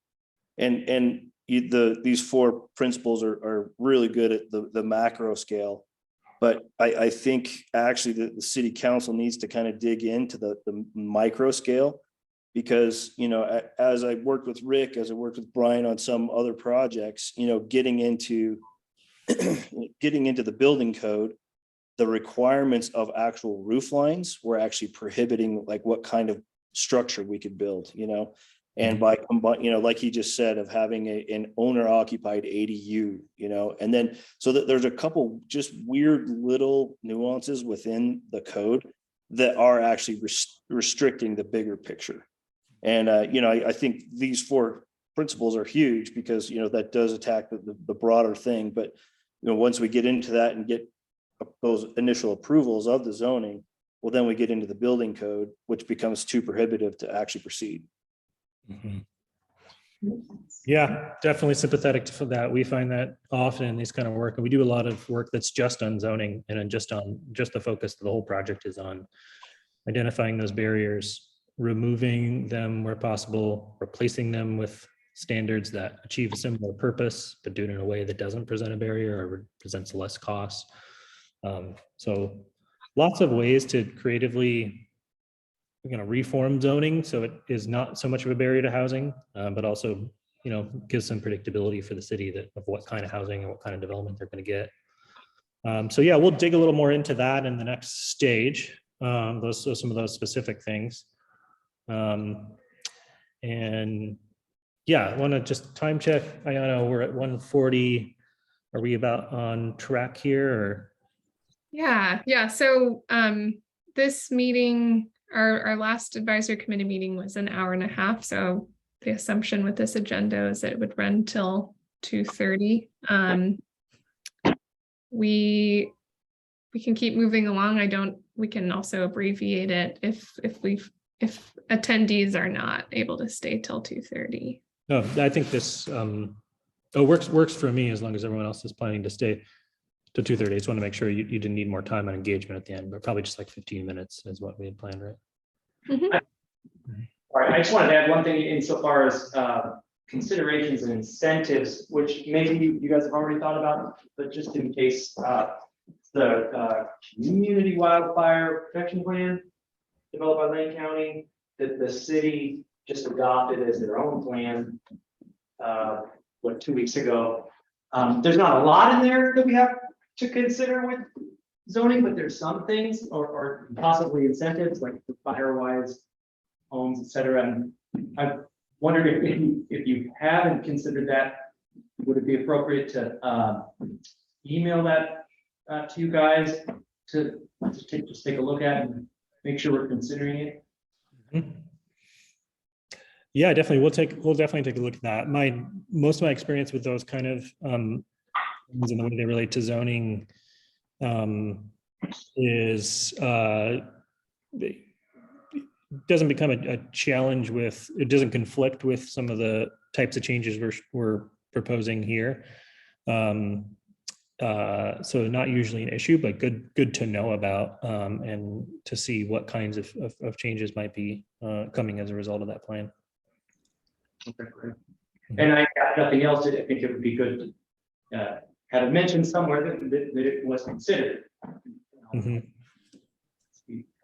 And these 4 principles are really good at the macro scale, but I think actually the city council needs to kind of dig into the micro scale, because, you know, as I worked with Rick, as I worked with Brian on some other projects, you know, getting into the building code, the requirements of actual roof lines were actually prohibiting like what kind of structure we could build, you know. And by you know, like he just said, of having an owner occupied ADU, you know, and then so that there's a couple just weird little nuances within the code that are actually restricting the bigger picture. And you know, I think these 4 principles are huge, because, you know, that does attack the broader thing. But, you know, once we get into that and get those initial approvals of the zoning, well, then we get into the building code, which becomes too prohibitive to actually proceed. Yeah, definitely sympathetic to that. We find that often in these kind of work, and we do a lot of work that's just on zoning, and then just the focus of the whole project is on identifying those barriers, removing them where possible, replacing them with standards that achieve a similar purpose, but do it in a way that doesn't present a barrier or presents less cost. So lots of ways to creatively reform zoning so it is not so much of a barrier to housing, but also, you know, gives some predictability for the city of what kind of housing and what kind of development they're going to get. So yeah, we'll dig a little more into that in the next stage. Some of those specific things. And yeah, I want to just time check. I know we're at 1:40. Are we about on track here, or? Yeah. So this meeting, our last advisory committee meeting was an hour and a half. So the assumption with this agenda is that it would run till 2:30. We can keep moving along. We can also abbreviate it if attendees are not able to stay till 2:30. No, I think this works for me, as long as everyone else is planning to stay to 2:30. I just want to make sure you didn't need more time on engagement at the end, but probably just like 15 minutes is what we had planned, right? Mm-hmm. All right, I just wanted to add one thing insofar as considerations and incentives, which maybe you guys have already thought about, but just in case, the community wildfire protection plan developed by Lane County that the city just adopted as their own plan 2 weeks ago. There's not a lot in there that we have to consider with zoning, but there's some things or possibly incentives like the fire-wise homes, et cetera. And I wondered if you haven't considered that, would it be appropriate to email that to you guys to just take a look at and make sure we're considering it? Mm-hmm. Yeah, definitely. We'll definitely take a look at that. Most of my experience with those kind of things and the way they relate to zoning is it doesn't become a challenge it doesn't conflict with some of the types of changes we're proposing here. So not usually an issue, but good to know about and to see what kinds of changes might be coming as a result of that plan. Okay, great. And I got nothing else. I think it would be good to have it mentioned somewhere that it was considered. Mm-hmm.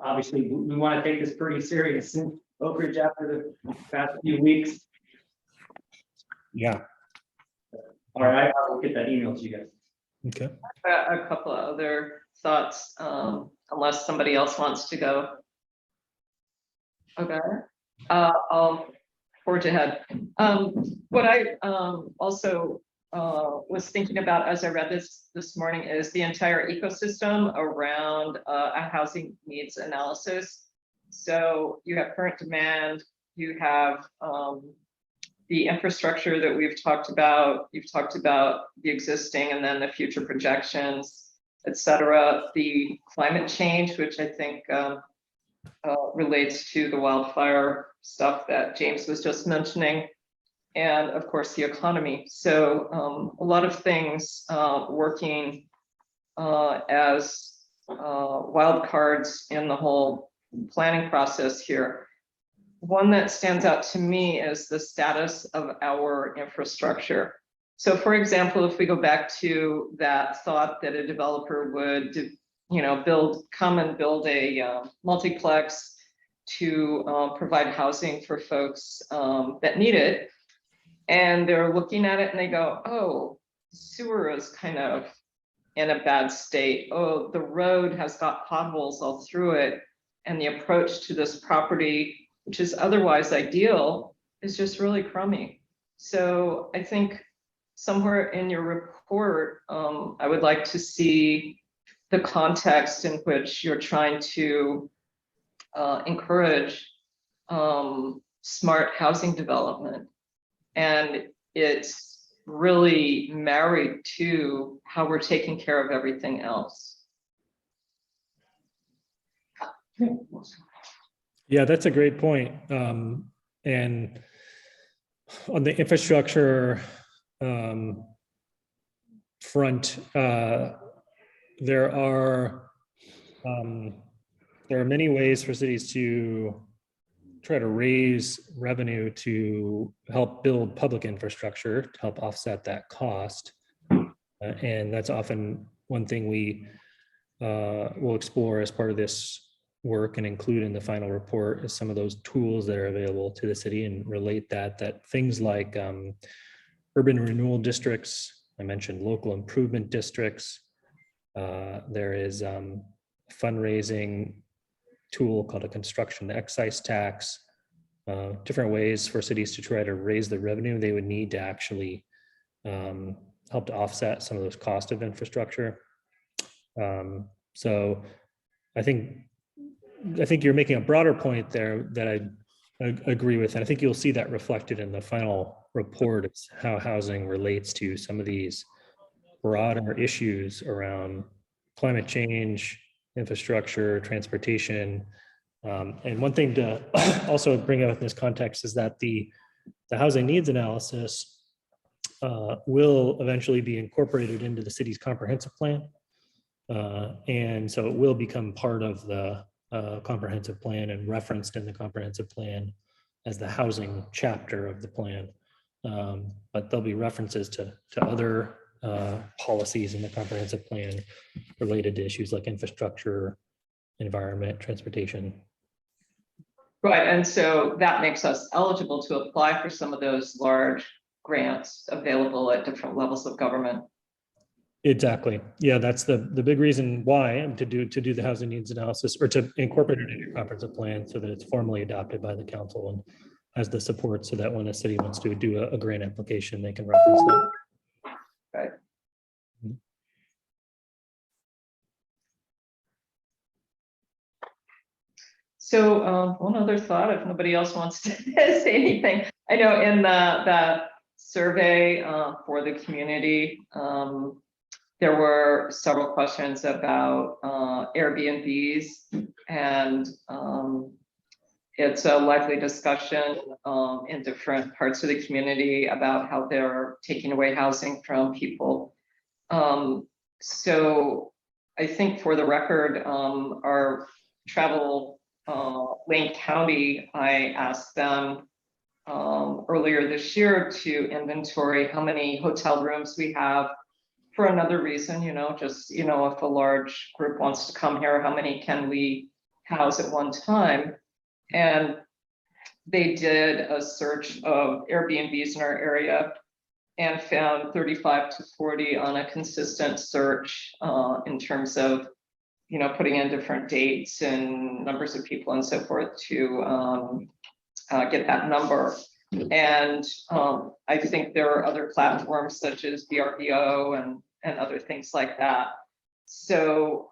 Obviously, we want to take this pretty serious in Oakridge after the past few weeks. Yeah. All right, I will get that email to you guys. Okay. A couple of other thoughts, unless somebody else wants to go. Okay, I'll forge ahead. What I also was thinking about as I read this morning is the entire ecosystem around a housing needs analysis. So you have current demand, you have the infrastructure that we've talked about, you've talked about the existing and then the future projections, et cetera. The climate change, which I think relates to the wildfire stuff that James was just mentioning, and of course the economy. So a lot of things working as wild cards in the whole planning process here. One that stands out to me is the status of our infrastructure. So for example, if we go back to that thought that a developer would, come and build a multiplex to provide housing for folks that need it. And they're looking at it and they go, oh, sewer is kind of in a bad state. Oh, the road has got potholes all through it. And the approach to this property, which is otherwise ideal, is just really crummy. So I think somewhere in your report, I would like to see the context in which you're trying to encourage smart housing development. And it's really married to how we're taking care of everything else. Yeah, that's a great point. And on the infrastructure front, there are many ways for cities to try to raise revenue to help build public infrastructure to help offset that cost. And that's often one thing we will explore as part of this work and include in the final report is some of those tools that are available to the city and relate that things like urban renewal districts. I mentioned local improvement districts. There is a fundraising tool called a construction excise tax, different ways for cities to try to raise the revenue they would need to actually help to offset some of those costs of infrastructure. So I think you're making a broader point there that I agree with. And I think you'll see that reflected in the final report, is how housing relates to some of these broader issues around climate change, infrastructure, transportation. And one thing to also bring out in this context is that the housing needs analysis will eventually be incorporated into the city's comprehensive plan. And so it will become part of the comprehensive plan and referenced in the comprehensive plan as the housing chapter of the plan. But there'll be references to other policies in the comprehensive plan related to issues like infrastructure, environment, transportation. Right, and so that makes us eligible to apply for some of those large grants available at different levels of government. Exactly. Yeah, that's the big reason why to do the housing needs analysis, or to incorporate it in your comprehensive plan so that it's formally adopted by the council and has the support, so that when a city wants to do a grant application, they can reference that. Right. So one other thought, if nobody else wants to say anything, I know in the survey for the community, there were several questions about Airbnbs, and it's a lively discussion in different parts of the community about how they're taking away housing from people. So I think, for the record, our travel Wayne County, I asked them earlier this year to inventory how many hotel rooms we have. For another reason, just, if a large group wants to come here, how many can we house at one time? And they did a search of Airbnbs in our area, and found 35 to 40 on a consistent search in terms of, you know, putting in different dates and numbers of people and so forth to get that number. And I think there are other platforms such as VRBO and other things like that. So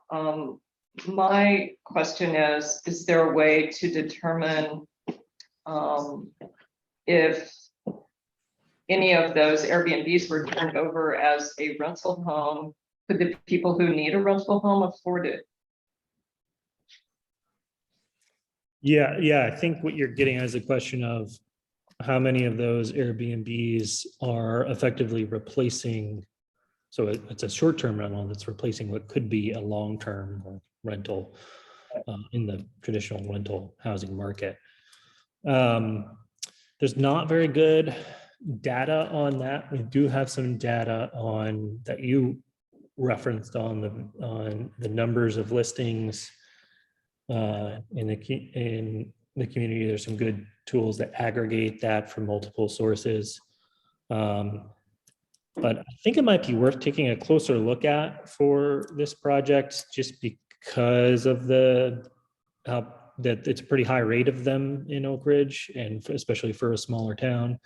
my question is there a way to determine if any of those Airbnbs were turned over as a rental home, could the people who need a rental home afford it? Yeah, I think what you're getting at is a question of how many of those Airbnbs are effectively replacing. So it's a short-term rental that's replacing what could be a long-term rental in the traditional rental housing market. There's not very good data on that. We do have some data on that you referenced on the numbers of listings in the community. There's some good tools that aggregate that from multiple sources. But I think it might be worth taking a closer look at for this project, just because of that it's a pretty high rate of them in Oak Ridge, and especially for a smaller town.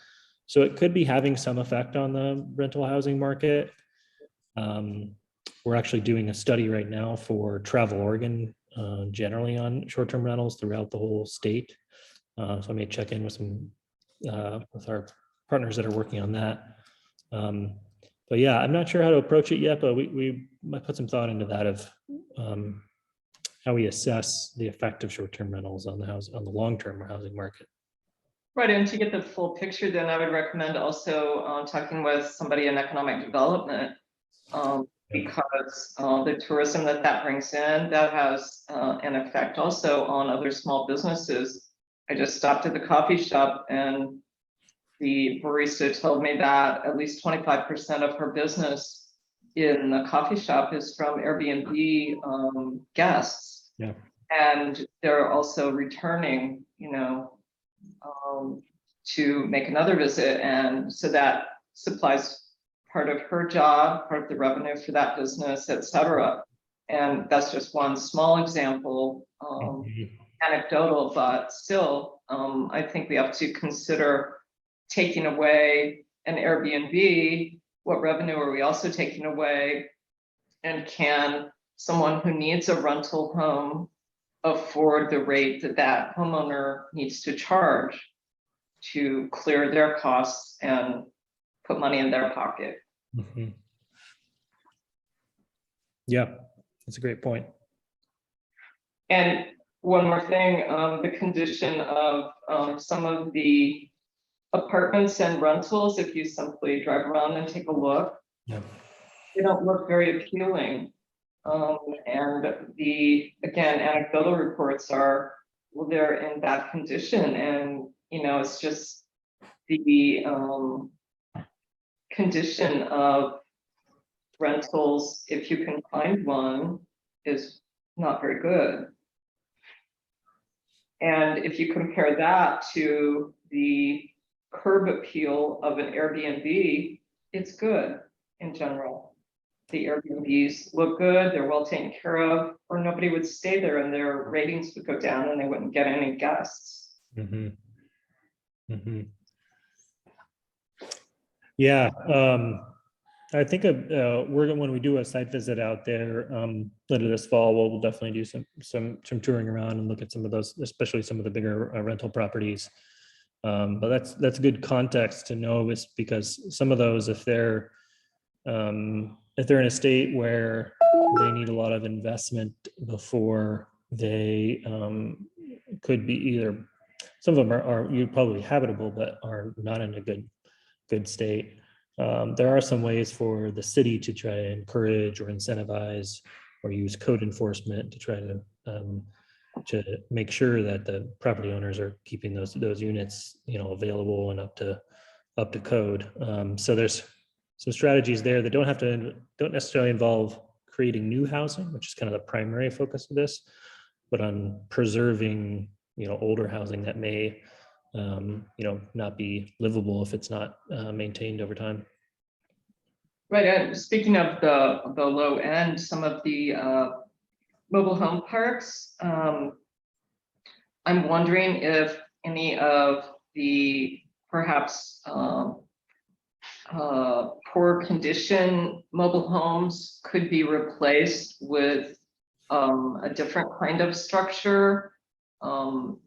So it could be having some effect on the rental housing market. We're actually doing a study right now for Travel Oregon, generally on short-term rentals throughout the whole state. So I may check in with some with our partners that are working on that. But yeah, I'm not sure how to approach it yet, but we might put some thought into that of how we assess the effect of short-term rentals on the long-term housing market. Right, and to get the full picture, then I would recommend also talking with somebody in economic development, because the tourism that brings in, that has an effect also on other small businesses. I just stopped at the coffee shop and the barista told me that at least 25% of her business in the coffee shop is from Airbnb guests. Yeah. And they're also returning, you know, to make another visit. And so that supplies part of her job, part of the revenue for that business, et cetera. And that's just one small example, anecdotal, but still, I think we have to consider taking away an Airbnb. What revenue are we also taking away? And can someone who needs a rental home afford the rate that that homeowner needs to charge to clear their costs and put money in their pocket? Mm-hmm. Yeah, that's a great point. And one more thing, the condition of some of the apartments and rentals, if you simply drive around and take a look, Yeah. they don't look very appealing. And the, again, anecdotal reports are, well, they're in bad condition. And, you know, it's just the condition of rentals, if you can find one, is not very good. And if you compare that to the curb appeal of an Airbnb, it's good in general. The Airbnbs look good, they're well taken care of, or nobody would stay there and their ratings would go down and they wouldn't get any guests. Mm-hmm. Mm-hmm. Yeah, I think when we do a site visit out there later this fall, we'll definitely do some touring around and look at some of those, especially some of the bigger rental properties. But that's good context to know, is because some of those, if they're in a state where they need a lot of investment before they could be either, some of them are probably habitable but are not in a good state. There are some ways for the city to try to encourage or incentivize or use code enforcement to try to make sure that the property owners are keeping those units, you know, available and up to code. So there's some strategies there that don't necessarily involve creating new housing, which is kind of the primary focus of this, but on preserving, you know, older housing that may, you know, not be livable if it's not maintained over time. Right, and speaking of the low end, some of the mobile home parks, I'm wondering if any of the perhaps poor condition mobile homes could be replaced with a different kind of structure.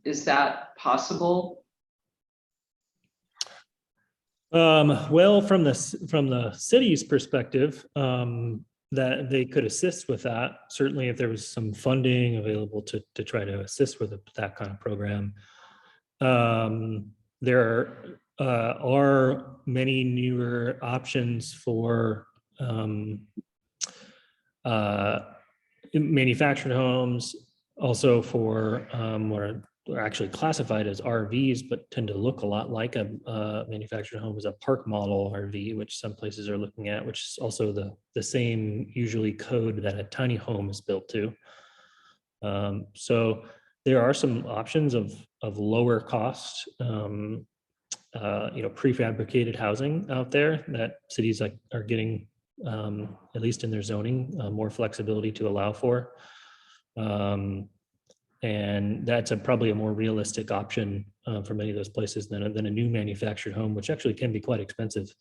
Is that possible? Well, from the city's perspective, that they could assist with that. Certainly, if there was some funding available to try to assist with that kind of program. There are many newer options for manufactured homes, also for what are actually classified as RVs, but tend to look a lot like a manufactured home, as a park model RV, which some places are looking at, which is also the same usually code that a tiny home is built to. So there are some options of lower cost, prefabricated housing out there that cities are getting, at least in their zoning, more flexibility to allow for. And that's probably a more realistic option for many of those places than a new manufactured home, which actually can be quite expensive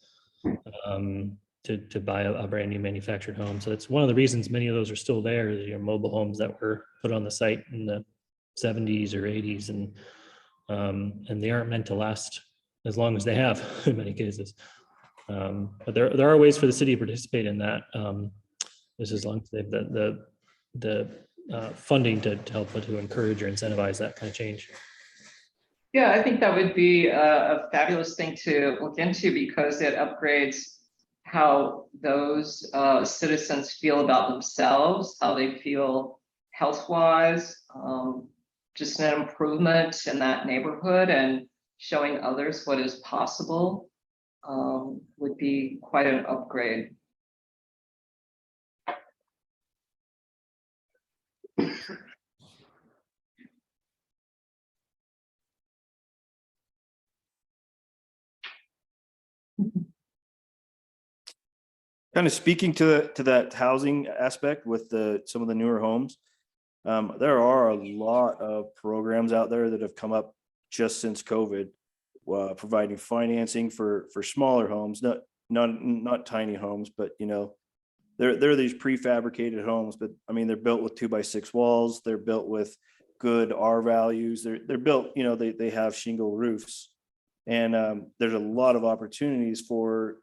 to buy a brand new manufactured home. So that's one of the reasons many of those are still there. Your mobile homes that were put on the site in the 70s or 80s, and they aren't meant to last as long as they have in many cases. But there are ways for the city to participate in that, just as long as they have the funding to help to encourage or incentivize that kind of change. Yeah, I think that would be a fabulous thing to look into, because it upgrades how those citizens feel about themselves, how they feel health-wise, just an improvement in that neighborhood, and showing others what is possible would be quite an upgrade. Kind of speaking to that housing aspect with some of the newer homes, there are a lot of programs out there that have come up just since COVID, providing financing for smaller homes, not tiny homes, but they're these prefabricated homes, but I mean, they're built with 2x6 walls. They're built with good R values. They're built, they have shingle roofs, and there's a lot of opportunities for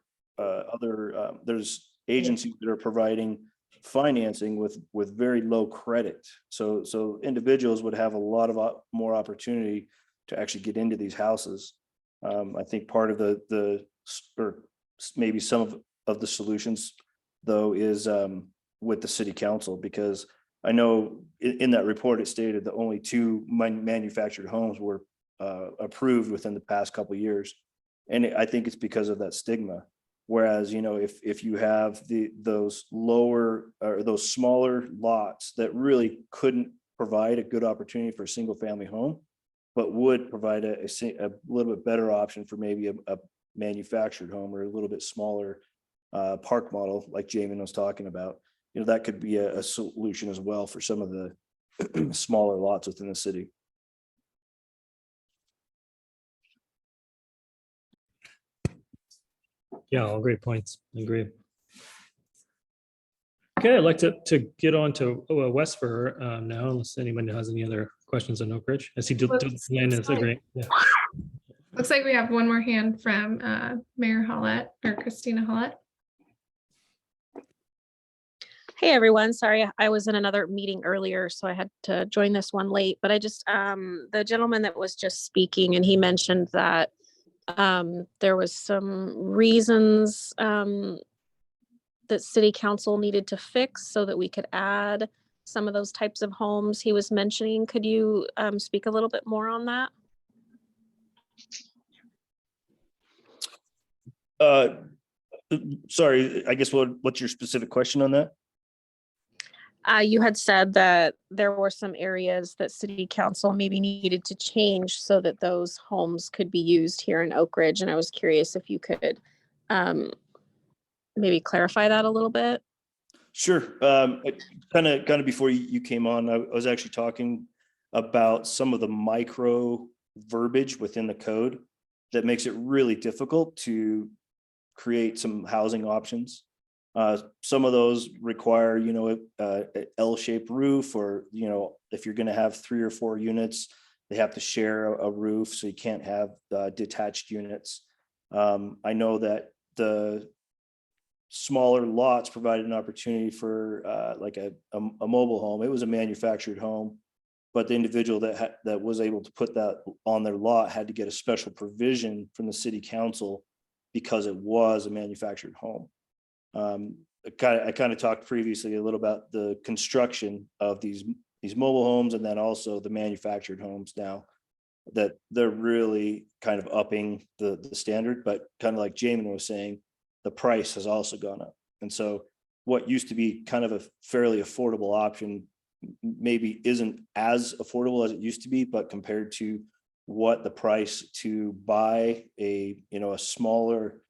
there's agencies that are providing financing with very low credit. So individuals would have a lot of more opportunity to actually get into these houses. I think part of or maybe some of the solutions though is with the city council, because I know in that report it stated that only 2 manufactured homes were approved within the past couple of years, and I think it's because of that stigma. Whereas, if you have those lower or those smaller lots that really couldn't provide a good opportunity for a single family home, but would provide a little bit better option for maybe a manufactured home or a little bit smaller park model, like Jamin was talking about, that could be a solution as well for some of the smaller lots within the city. Yeah, all great points. I agree. Okay, I'd like to get on to Westfir now, unless anyone has any other questions on Oakridge. I see Delaney is great. Yeah. Looks like we have one more hand from Mayor Hollett or Christina Hollett. Hey everyone, sorry, I was in another meeting earlier, so I had to join this one late, but I just, the gentleman that was just speaking, and he mentioned that there was some reasons that city council needed to fix so that we could add some of those types of homes he was mentioning. Could you speak a little bit more on that? Sorry, I guess what's your specific question on that? You had said that there were some areas that city council maybe needed to change so that those homes could be used here in Oakridge. And I was curious if you could maybe clarify that a little bit? Sure. Kind of before you came on, I was actually talking about some of the micro verbiage within the code that makes it really difficult to create some housing options. Some of those require, a L-shaped roof, or, if you're going to have 3 or 4 units, they have to share a roof, so you can't have detached units. I know that the smaller lots provided an opportunity for like a mobile home. It was a manufactured home, but the individual that was able to put that on their lot had to get a special provision from the city council because it was a manufactured home. I kind of talked previously a little about the construction of these mobile homes, and then also the manufactured homes now, that they're really kind of upping the standard. But kind of like Jamin was saying, the price has also gone up. And so what used to be kind of a fairly affordable option maybe isn't as affordable as it used to be, but compared to what the price to buy a smaller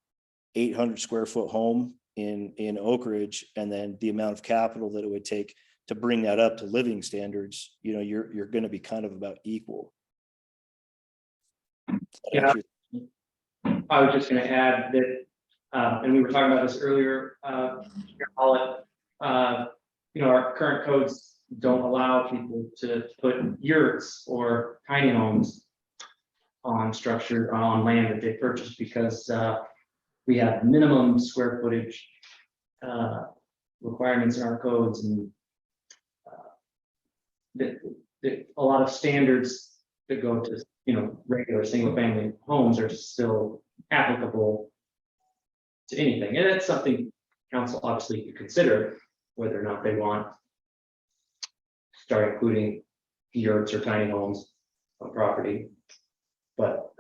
800 square foot home in Oakridge, and then the amount of capital that it would take to bring that up to living standards, you're going to be kind of about equal. Yeah. I was just going to add that, and we were talking about this earlier, our current codes don't allow people to put yurts or tiny homes on land that they purchased, because we have minimum square footage requirements in our codes, and a lot of standards that go to regular single family homes are still applicable to anything. And that's something council obviously could consider, whether or not they want to start including yurts or tiny homes on property. But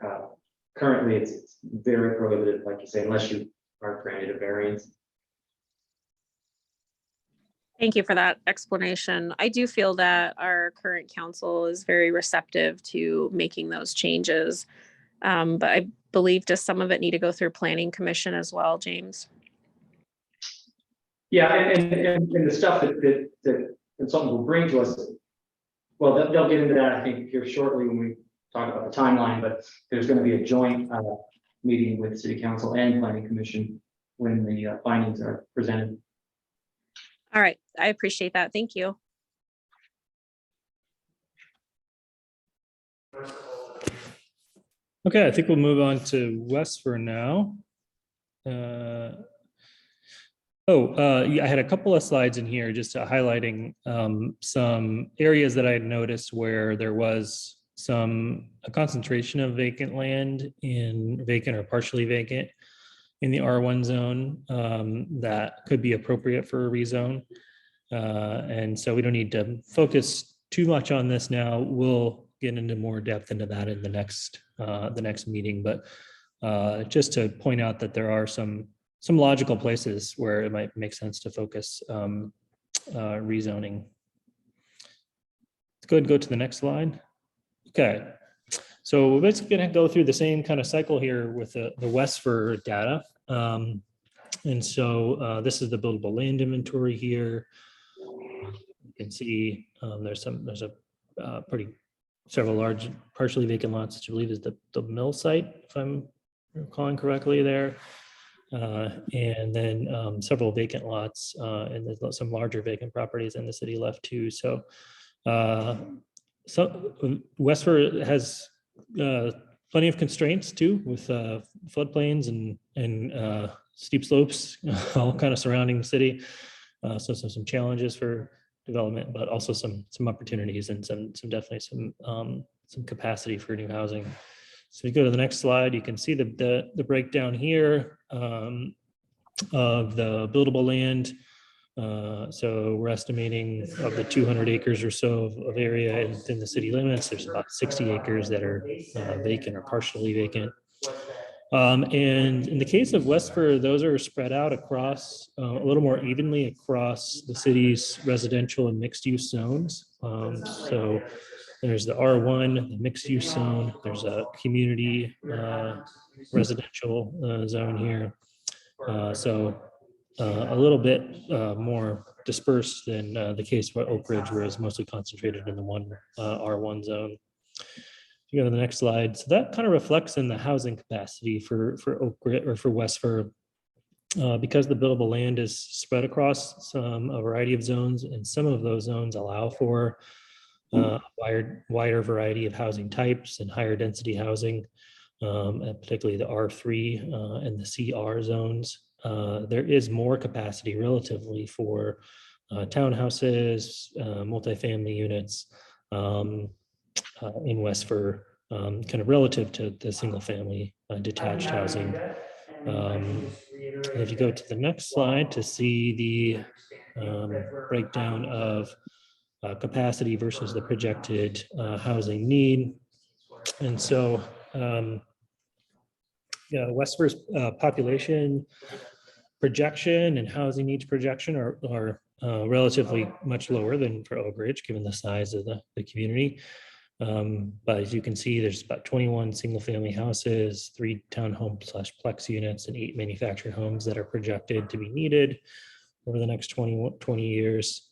currently it's very prohibited, like you say, unless you are granted a variance. Thank you for that explanation. I do feel that our current council is very receptive to making those changes. But I believe does some of it need to go through planning commission as well, James? Yeah, and the stuff that consultants will bring to us, well, they'll get into that, I think, here shortly when we talk about the timeline, but there's going to be a joint meeting with city council and planning commission when the findings are presented. All right, I appreciate that. Thank you. Okay, I think we'll move on to Westfir now. Yeah, I had a couple of slides in here just highlighting some areas that I had noticed where there was a concentration of vacant land in vacant or partially vacant in the R1 zone that could be appropriate for a rezone. And so we don't need to focus too much on this now. We'll get into more depth into that in the next meeting. But just to point out that there are some logical places where it might make sense to focus rezoning. Let's go ahead and go to the next slide. Okay, so we're basically going to go through the same kind of cycle here with the Westfir data. And so this is the buildable land inventory here. You can see there's several large partially vacant lots, which I believe is the mill site, if I'm recalling correctly there. And then several vacant lots and there's some larger vacant properties in the city left too. So Westfir has plenty of constraints too, with floodplains and steep slopes all kind of surrounding the city. So some challenges for development, but also some opportunities and some definitely some capacity for new housing. So we go to the next slide, you can see the breakdown here of the buildable land. So we're estimating of the 200 acres or so of area within the city limits, there's about 60 acres that are vacant or partially vacant. And in the case of Westfir, those are spread out across a little more evenly across the city's residential and mixed use zones. So there's the R1, the mixed use zone, there's a community residential zone here. So a little bit more dispersed than the case for Oak Ridge, where it's mostly concentrated in the one R1 zone. If you go to the next slide, so that kind of reflects in the housing capacity for Oak Ridge or for Westfir. Because the buildable land is spread across a variety of zones, and some of those zones allow for a wider variety of housing types and higher density housing, and particularly the R3 and the CR zones. There is more capacity relatively for townhouses, multifamily units in Westfir, kind of relative to the single family detached housing. And if you go to the next slide to see the breakdown of capacity versus the projected housing need. And so Westfir's population projection and housing needs projection are relatively much lower than for Oak Ridge, given the size of the community. But as you can see, there's about 21 single family houses, 3 townhome/plex units, and 8 manufactured homes that are projected to be needed over the next 20 years.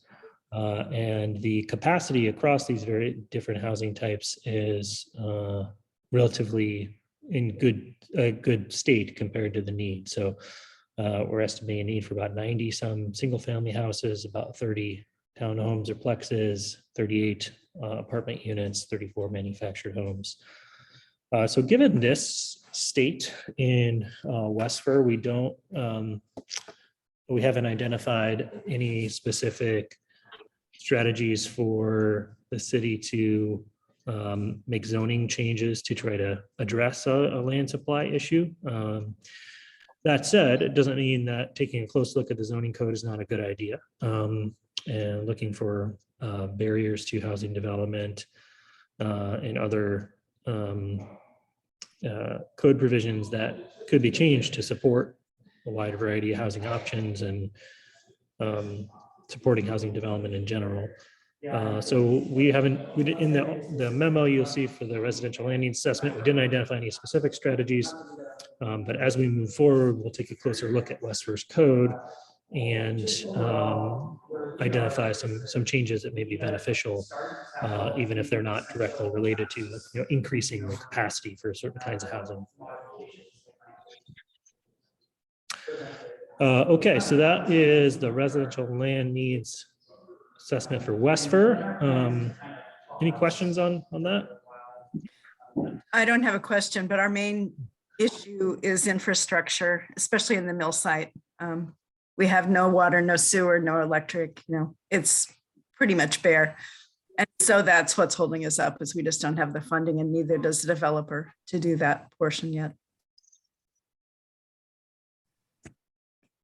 And the capacity across these very different housing types is relatively in good state compared to the need. So we're estimating a need for about 90 some single family houses, about 30 townhomes or plexes, 38 apartment units, 34 manufactured homes. So given this state in Westfir, we haven't identified any specific strategies for the city to make zoning changes to try to address a land supply issue. That said, it doesn't mean that taking a close look at the zoning code is not a good idea. And looking for barriers to housing development and other code provisions that could be changed to support a wide variety of housing options and supporting housing development in general. So we did, in the memo you'll see for the residential land needs assessment, we didn't identify any specific strategies, but as we move forward, we'll take a closer look at Westfir's code and identify some changes that may be beneficial, even if they're not directly related to increasing the capacity for certain kinds of housing. Okay, so that is the residential land needs assessment for Westfir. Any questions on that? I don't have a question, but our main issue is infrastructure, especially in the mill site. We have no water, no sewer, no electric, it's pretty much bare. And so that's what's holding us up, is we just don't have the funding, and neither does the developer to do that portion yet.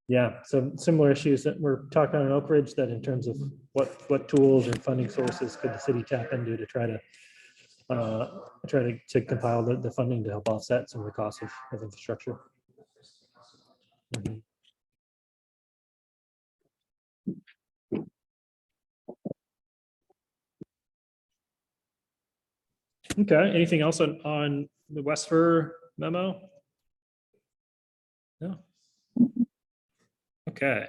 Yeah, so similar issues that we're talking on in Oak Ridge, that in terms of what tools and funding sources could the city tap into to try to compile the funding to help offset some of the costs of infrastructure. Mhm. Okay, anything else on the Westfir memo? No. Okay,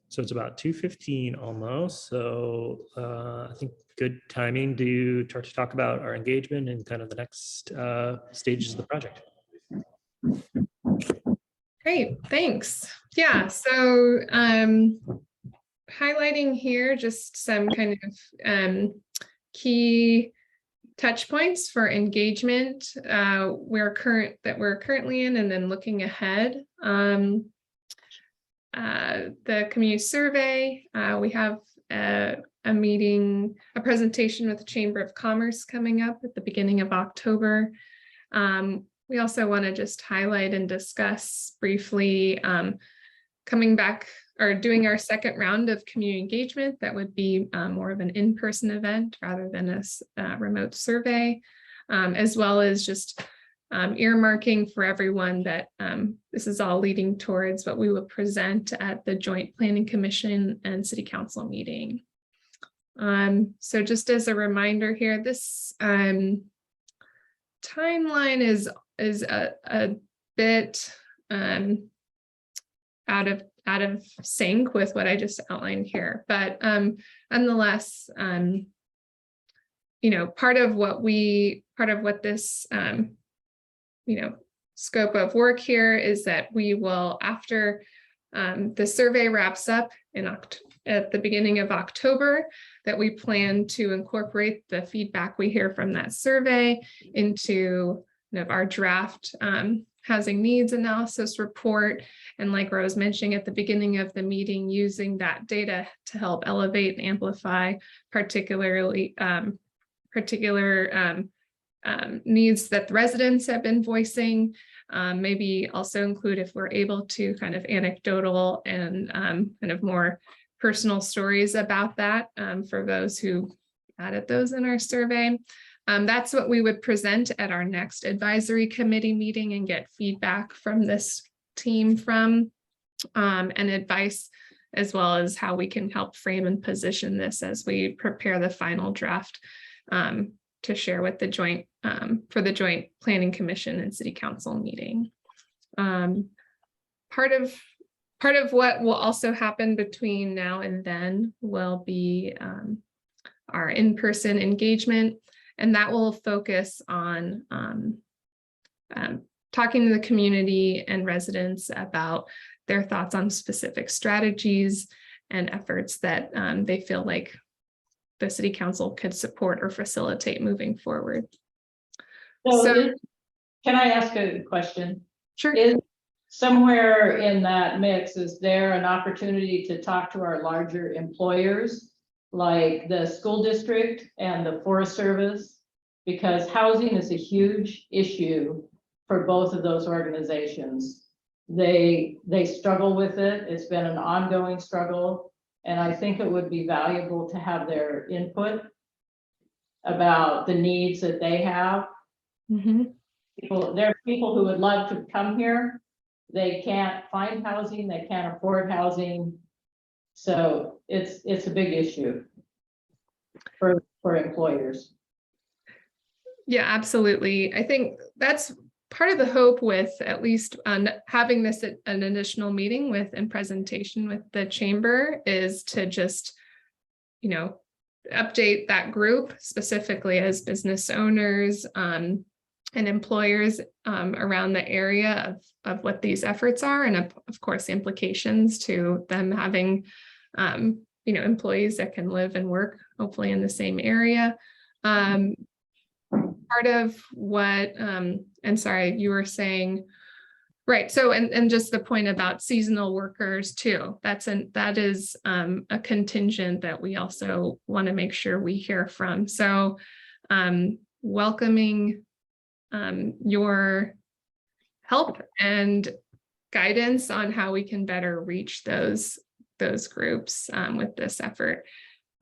so it's about 2:15 almost. So I think good timing to talk about our engagement and kind of the next stages of the project. Great, thanks. Yeah, so highlighting here just some kind of key touch points for engagement we're currently in, and then looking ahead. The community survey, we have a presentation with the Chamber of Commerce coming up at the beginning of October. We also want to just highlight and discuss briefly coming back or doing our second round of community engagement. That would be more of an in-person event rather than a remote survey, as well as just earmarking for everyone that this is all leading towards what we will present at the Joint Planning Commission and City Council meeting. So just as a reminder here, this timeline is a bit out out of sync with what I just outlined here. But nonetheless, you know, part of what this, you know, scope of work here is that we will, after the survey wraps up at the beginning of October, that we plan to incorporate the feedback we hear from that survey into our draft housing needs analysis report. And like Rose mentioning at the beginning of the meeting, using that data to help elevate and amplify particular needs that the residents have been voicing. Maybe also include, if we're able to, kind of anecdotal and kind of more personal stories about that for those who added those in our survey. That's what we would present at our next advisory committee meeting and get feedback from this team from, and advice, as well as how we can help frame and position this as we prepare the final draft to share with the joint, for the joint planning commission and city council meeting. Part of what will also happen between now and then will be our in-person engagement, and that will focus on talking to the community and residents about their thoughts on specific strategies and efforts that they feel like the city council could support or facilitate moving forward. Can I ask a question? Sure. Is somewhere in that mix, is there an opportunity to talk to our larger employers, like the school district and the Forest Service? Because housing is a huge issue for both of those organizations. They struggle with it. It's been an ongoing struggle. And I think it would be valuable to have their input about the needs that they have. Mm-hmm. There are people who would love to come here. They can't find housing. They can't afford housing. So it's a big issue for employers. Yeah, absolutely. I think that's part of the hope with at least having this at an additional meeting with and presentation with the chamber, is to just, you know, update that group specifically as business owners and employers around the area of what these efforts are, and of course implications to them having you know, employees that can live and work hopefully in the same area. Part of what, and sorry, you were saying, right, so and just the point about seasonal workers too, that is a contingent that we also want to make sure we hear from. So welcoming your help and guidance on how we can better reach those groups with this effort.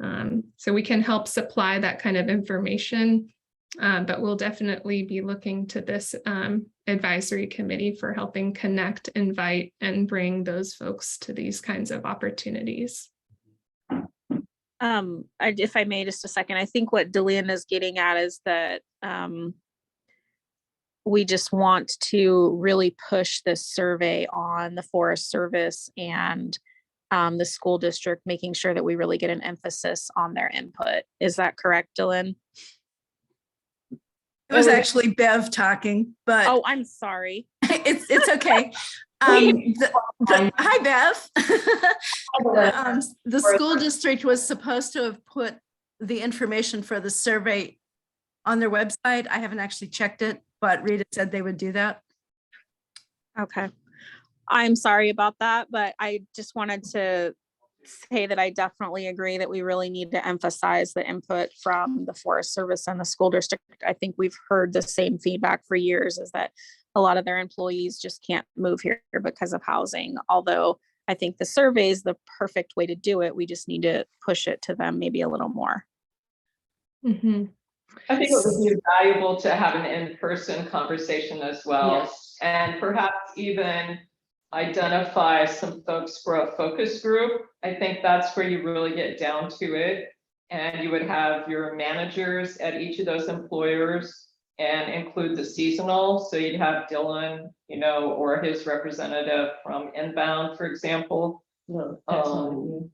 So we can help supply that kind of information, but we'll definitely be looking to this advisory committee for helping connect, invite, and bring those folks to these kinds of opportunities. If I may, just a second, I think what Delenn is getting at is that we just want to really push this survey on the Forest Service and the school district, making sure that we really get an emphasis on their input. Is that correct, Delenn? It was actually Bev talking, but Oh, I'm sorry. it's okay. Hi, Bev. The school district was supposed to have put the information for the survey on their website. I haven't actually checked it, but Rita said they would do that. Okay. I'm sorry about that, but I just wanted to say that I definitely agree that we really need to emphasize the input from the Forest Service and the school district. I think we've heard the same feedback for years, is that a lot of their employees just can't move here because of housing. Although I think the survey is the perfect way to do it. We just need to push it to them maybe a little more. Mm-hmm. I think it would be valuable to have an in-person conversation as well. Yes. And perhaps even identify some folks for a focus group. I think that's where you really get down to it. And you would have your managers at each of those employers and include the seasonal. So you'd have Dylan, you know, or his representative from Inbound, for example. Well, excellent.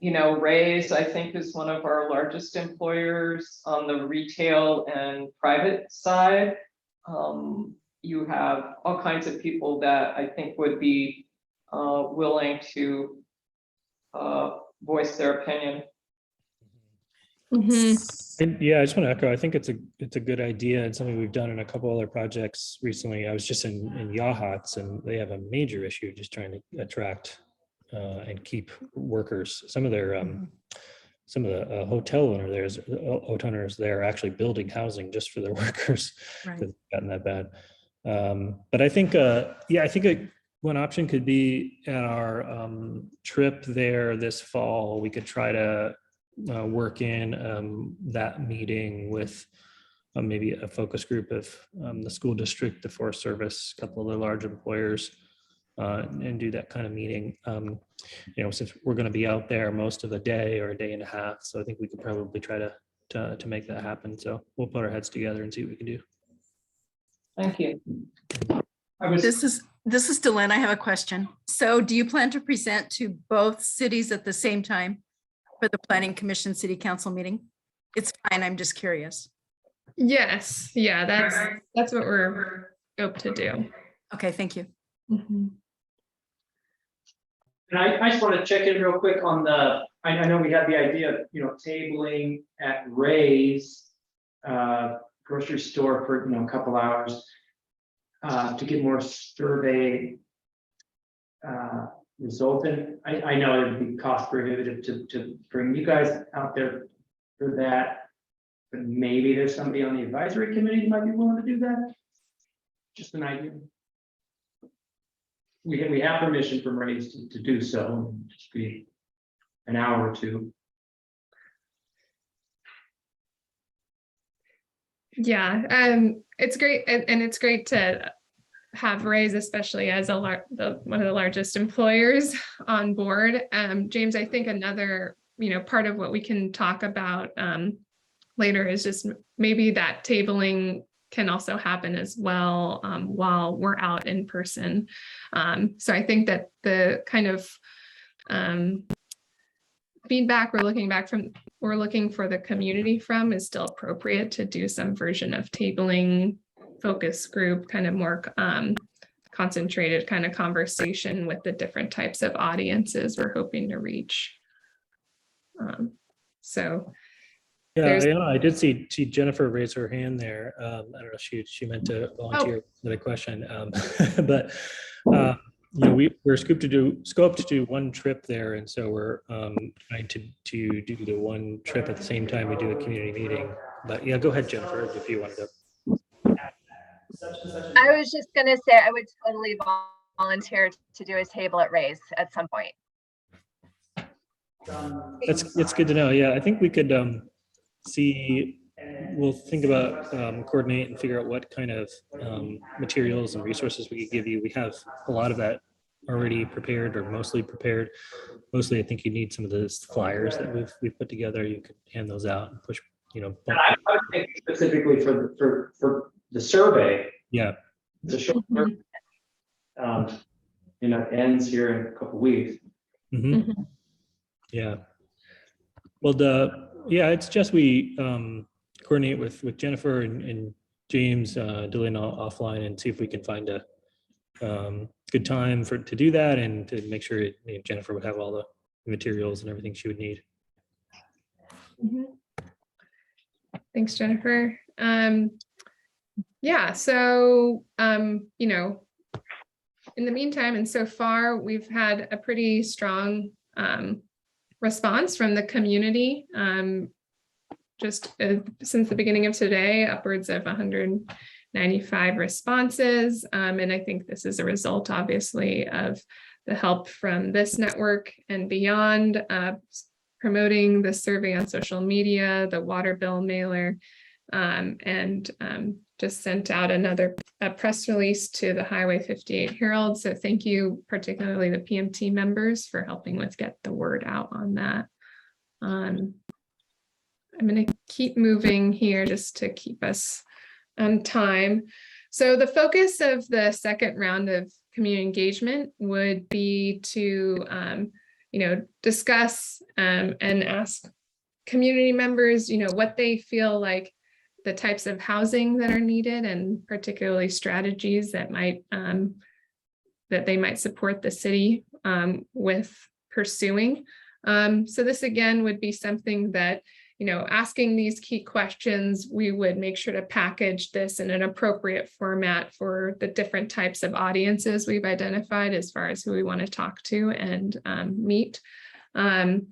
You know, Ray's, I think, is one of our largest employers on the retail and private side. You have all kinds of people that I think would be willing to voice their opinion. Mhm. Yeah, I just want to echo, I think it's a good idea and something we've done in a couple other projects recently. I was just in Yachats, and they have a major issue just trying to attract and keep workers. Some of their hotel owners there are actually building housing just for their workers. Right. It's gotten that bad. But I think, one option could be at our trip there this fall, we could try to work in that meeting with maybe a focus group of the school district, the Forest Service, a couple of the large employers, and do that kind of meeting. You know, since we're going to be out there most of the day or a day and a half, so I think we could probably try to make that happen. So we'll put our heads together and see what we can do. Thank you. This is Dylan. I have a question. So do you plan to present to both cities at the same time for the Planning Commission City Council meeting? It's fine. I'm just curious. Yes, yeah, that's what we're scoped to do. Okay, thank you. Mhm. And I just want to check in real quick on I know we had the idea of, you know, tabling at Ray's grocery store for, you know, a couple hours to get more survey result. And I know it would be cost prohibitive to bring you guys out there for that, but maybe there's somebody on the advisory committee who might be willing to do that. Just an idea. We have permission from Ray's to do so, just be an hour or two. Yeah, it's great, and it's great to have Ray's, especially as one of the largest employers on board. James, I think another, you know, part of what we can talk about later is just maybe that tabling can also happen as well while we're out in person. So I think that the kind of feedback we're looking for the community from is still appropriate to do some version of tabling, focus group, kind of more concentrated kind of conversation with the different types of audiences we're hoping to reach. So Yeah, I did see Jennifer raise her hand there. I don't know if she meant to volunteer for the question, but you know, we're scoped to do one trip there, and so we're trying to do the one trip at the same time we do a community meeting. But yeah, go ahead, Jennifer, if you wanted to. I was just gonna say I would totally volunteer to do a table at Ray's at some point. It's good to know. Yeah, I think we could we'll think about coordinate and figure out what kind of materials and resources we could give you. We have a lot of that already prepared, or mostly prepared. Mostly, I think you need some of those flyers that we've put together. You could hand those out and push, you know. And I would think specifically for the survey. Yeah. The short survey, you know, ends here in a couple weeks. Mm-hmm. Yeah. Well, it's just we coordinate with Jennifer and James, Dylan offline, and see if we can find a good time to do that, and to make sure Jennifer would have all the materials and everything she would need. Thanks, Jennifer. Yeah, so you know, in the meantime, and so far we've had a pretty strong response from the community. Just since the beginning of today, upwards of 195 responses. And I think this is a result, obviously, of the help from this network and beyond, promoting the survey on social media, the water bill mailer, and just sent out a press release to the Highway 58 Herald. So thank you, particularly the PMT members, for helping with get the word out on that. I'm going to keep moving here just to keep us time. So the focus of the second round of community engagement would be to, discuss and ask community members, what they feel like the types of housing that are needed, and particularly strategies that that they might support the city with pursuing. So this again would be something that, asking these key questions, we would make sure to package this in an appropriate format for the different types of audiences we've identified as far as who we want to talk to and meet. But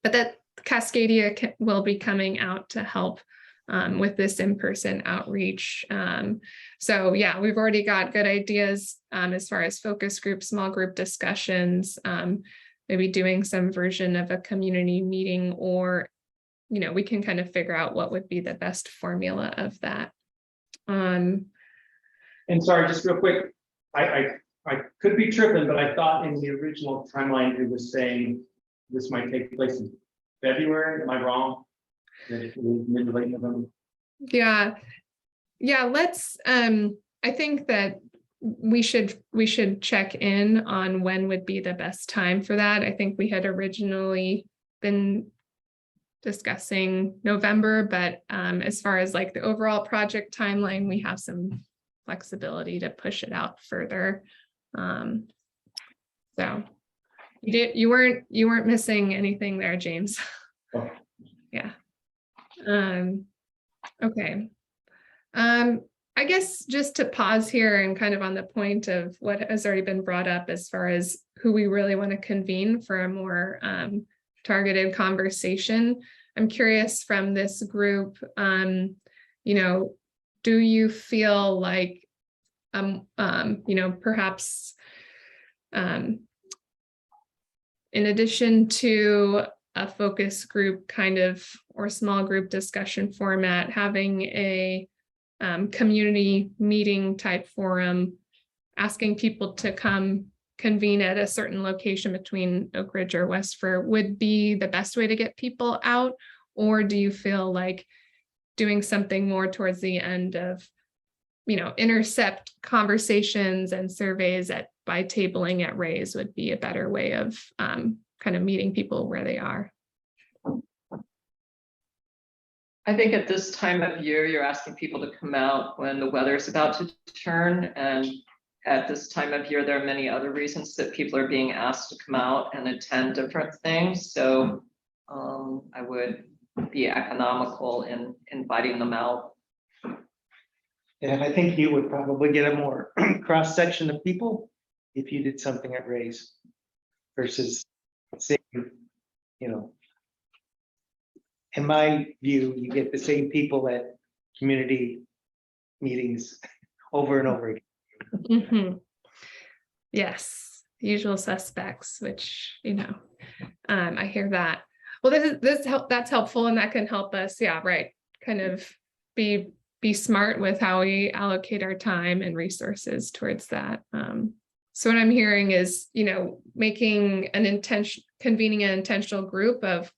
that Cascadia will be coming out to help with this in-person outreach. So yeah, we've already got good ideas as far as focus groups, small group discussions, maybe doing some version of a community meeting, or we can kind of figure out what would be the best formula of that. And sorry, just real quick, I could be tripping, but I thought in the original timeline it was saying this might take place in February. Am I wrong? That it was mid to late November? Yeah, let's I think that we should check in on when would be the best time for that. I think we had originally been discussing November, but as far as like the overall project timeline, we have some flexibility to push it out further. So you weren't missing anything there, James. Oh. Yeah. Okay. I guess just to pause here and kind of on the point of what has already been brought up as far as who we really want to convene for a more targeted conversation. I'm curious from this group, do you feel like, perhaps in addition to a focus group kind of or small group discussion format, having a community meeting type forum, asking people to come convene at a certain location between Oakridge or Westfir would be the best way to get people out? Or do you feel like doing something more towards the end of, intercept conversations and surveys by tabling at Raise would be a better way of kind of meeting people where they are? I think at this time of year, you're asking people to come out when the weather's about to turn. And at this time of year, there are many other reasons that people are being asked to come out and attend different things. So I would be economical in inviting them out. And I think you would probably get a more cross section of people if you did something at Raise versus saying, in my view, you get the same people at community meetings over and over again. Mm-hmm. Yes, usual suspects, which, I hear that. Well, that's helpful, and that can help us, kind of be smart with how we allocate our time and resources towards that. So what I'm hearing is, convening an intentional group of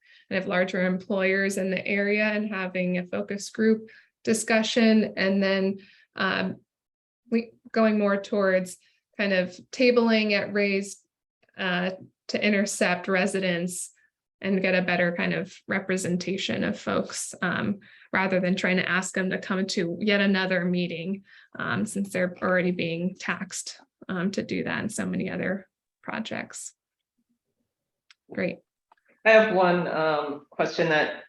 larger employers in the area and having a focus group discussion, and then going more towards kind of tabling at Raise to intercept residents and get a better kind of representation of folks, rather than trying to ask them to come to yet another meeting, since they're already being taxed to do that in so many other projects. Great. I have one question that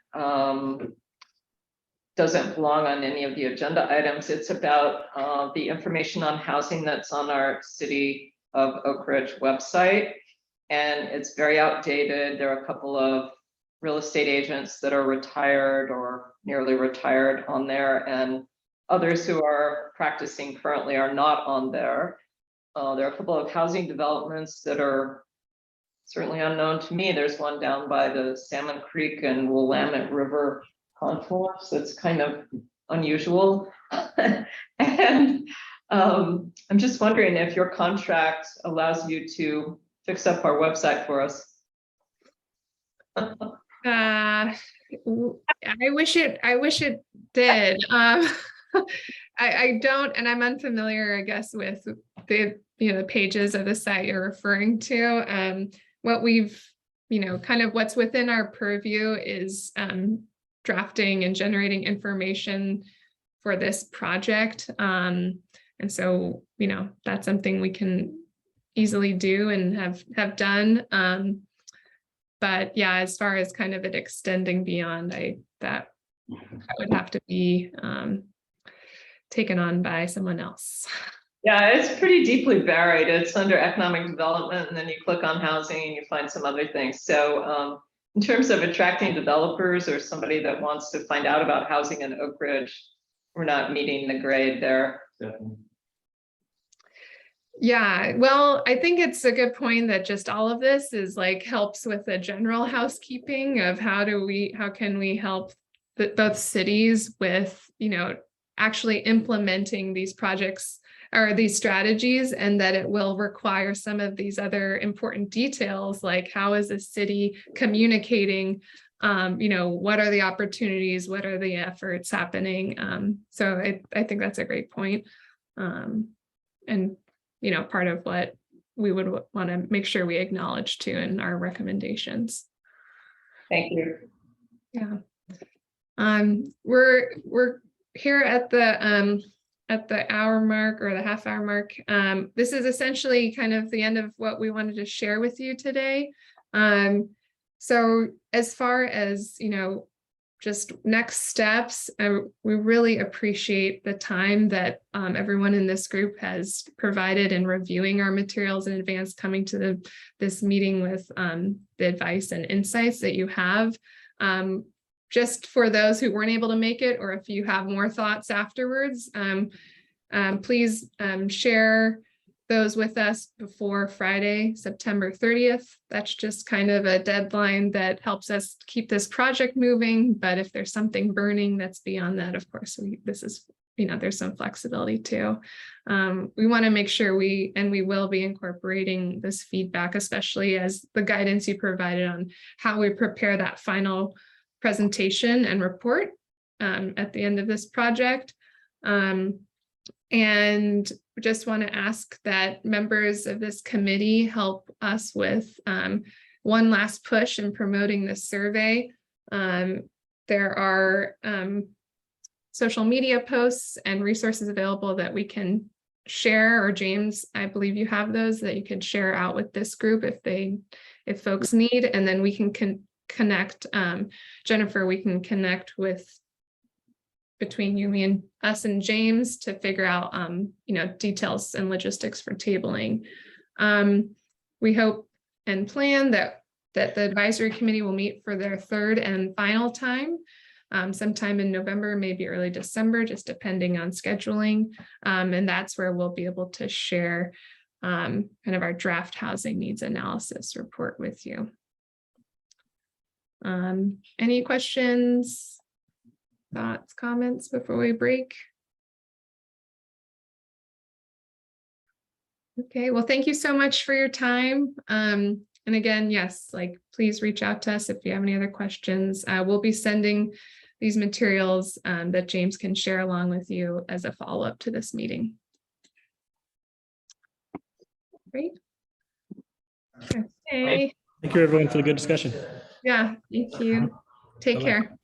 doesn't belong on any of the agenda items. It's about the information on housing that's on our City of Oakridge website. And it's very outdated. There are a couple of real estate agents that are retired or nearly retired on there, and others who are practicing currently are not on there. There are a couple of housing developments that are certainly unknown to me. There's one down by the Salmon Creek and Willamette River confluence that's kind of unusual. And I'm just wondering if your contract allows you to fix up our website for us. I wish it did. I don't, and I'm unfamiliar, I guess, with the, the pages of the site you're referring to. What we've, kind of what's within our purview is drafting and generating information for this project. And so, that's something we can easily do and have done. But yeah, as far as kind of it extending beyond, that would have to be taken on by someone else. Yeah, it's pretty deeply buried. It's under economic development, and then you click on housing and you find some other things. So in terms of attracting developers or somebody that wants to find out about housing in Oak Ridge, we're not meeting the grade there. Definitely. Yeah, well, I think it's a good point that just all of this is like helps with the general housekeeping of how can we help both cities with, actually implementing these projects or these strategies, and that it will require some of these other important details, like how is the city communicating, what are the opportunities, what are the efforts happening? So I think that's a great point. And part of what we would want to make sure we acknowledge too in our recommendations. Thank you. Yeah. We're here at the hour mark or the half hour mark. This is essentially kind of the end of what we wanted to share with you today. So as far as, just next steps, we really appreciate the time that everyone in this group has provided in reviewing our materials in advance, coming to this meeting with the advice and insights that you have. Just for those who weren't able to make it, or if you have more thoughts afterwards, please share those with us before Friday, September 30th. That's just kind of a deadline that helps us keep this project moving. But if there's something burning that's beyond that, of course, there's some flexibility too. We want to make sure we will be incorporating this feedback, especially as the guidance you provided on how we prepare that final presentation and report at the end of this project. And just want to ask that members of this committee help us with one last push in promoting this survey. There are social media posts and resources available that we can share, or James, I believe you have those that you can share out with this group if folks need, and then we can connect, Jennifer, we can connect between you, me, and us and James to figure out, details and logistics for tabling. We hope and plan that the advisory committee will meet for their third and final time, sometime in November, maybe early December, just depending on scheduling. And that's where we'll be able to share kind of our draft housing needs analysis report with you. Any questions, thoughts, comments before we break? Okay, well, thank you so much for your time. And again, yes, please reach out to us if you have any other questions. We'll be sending these materials that James can share along with you as a follow-up to this meeting. Great. Okay. Thank you, everyone, for the good discussion. Yeah, thank you. Take care.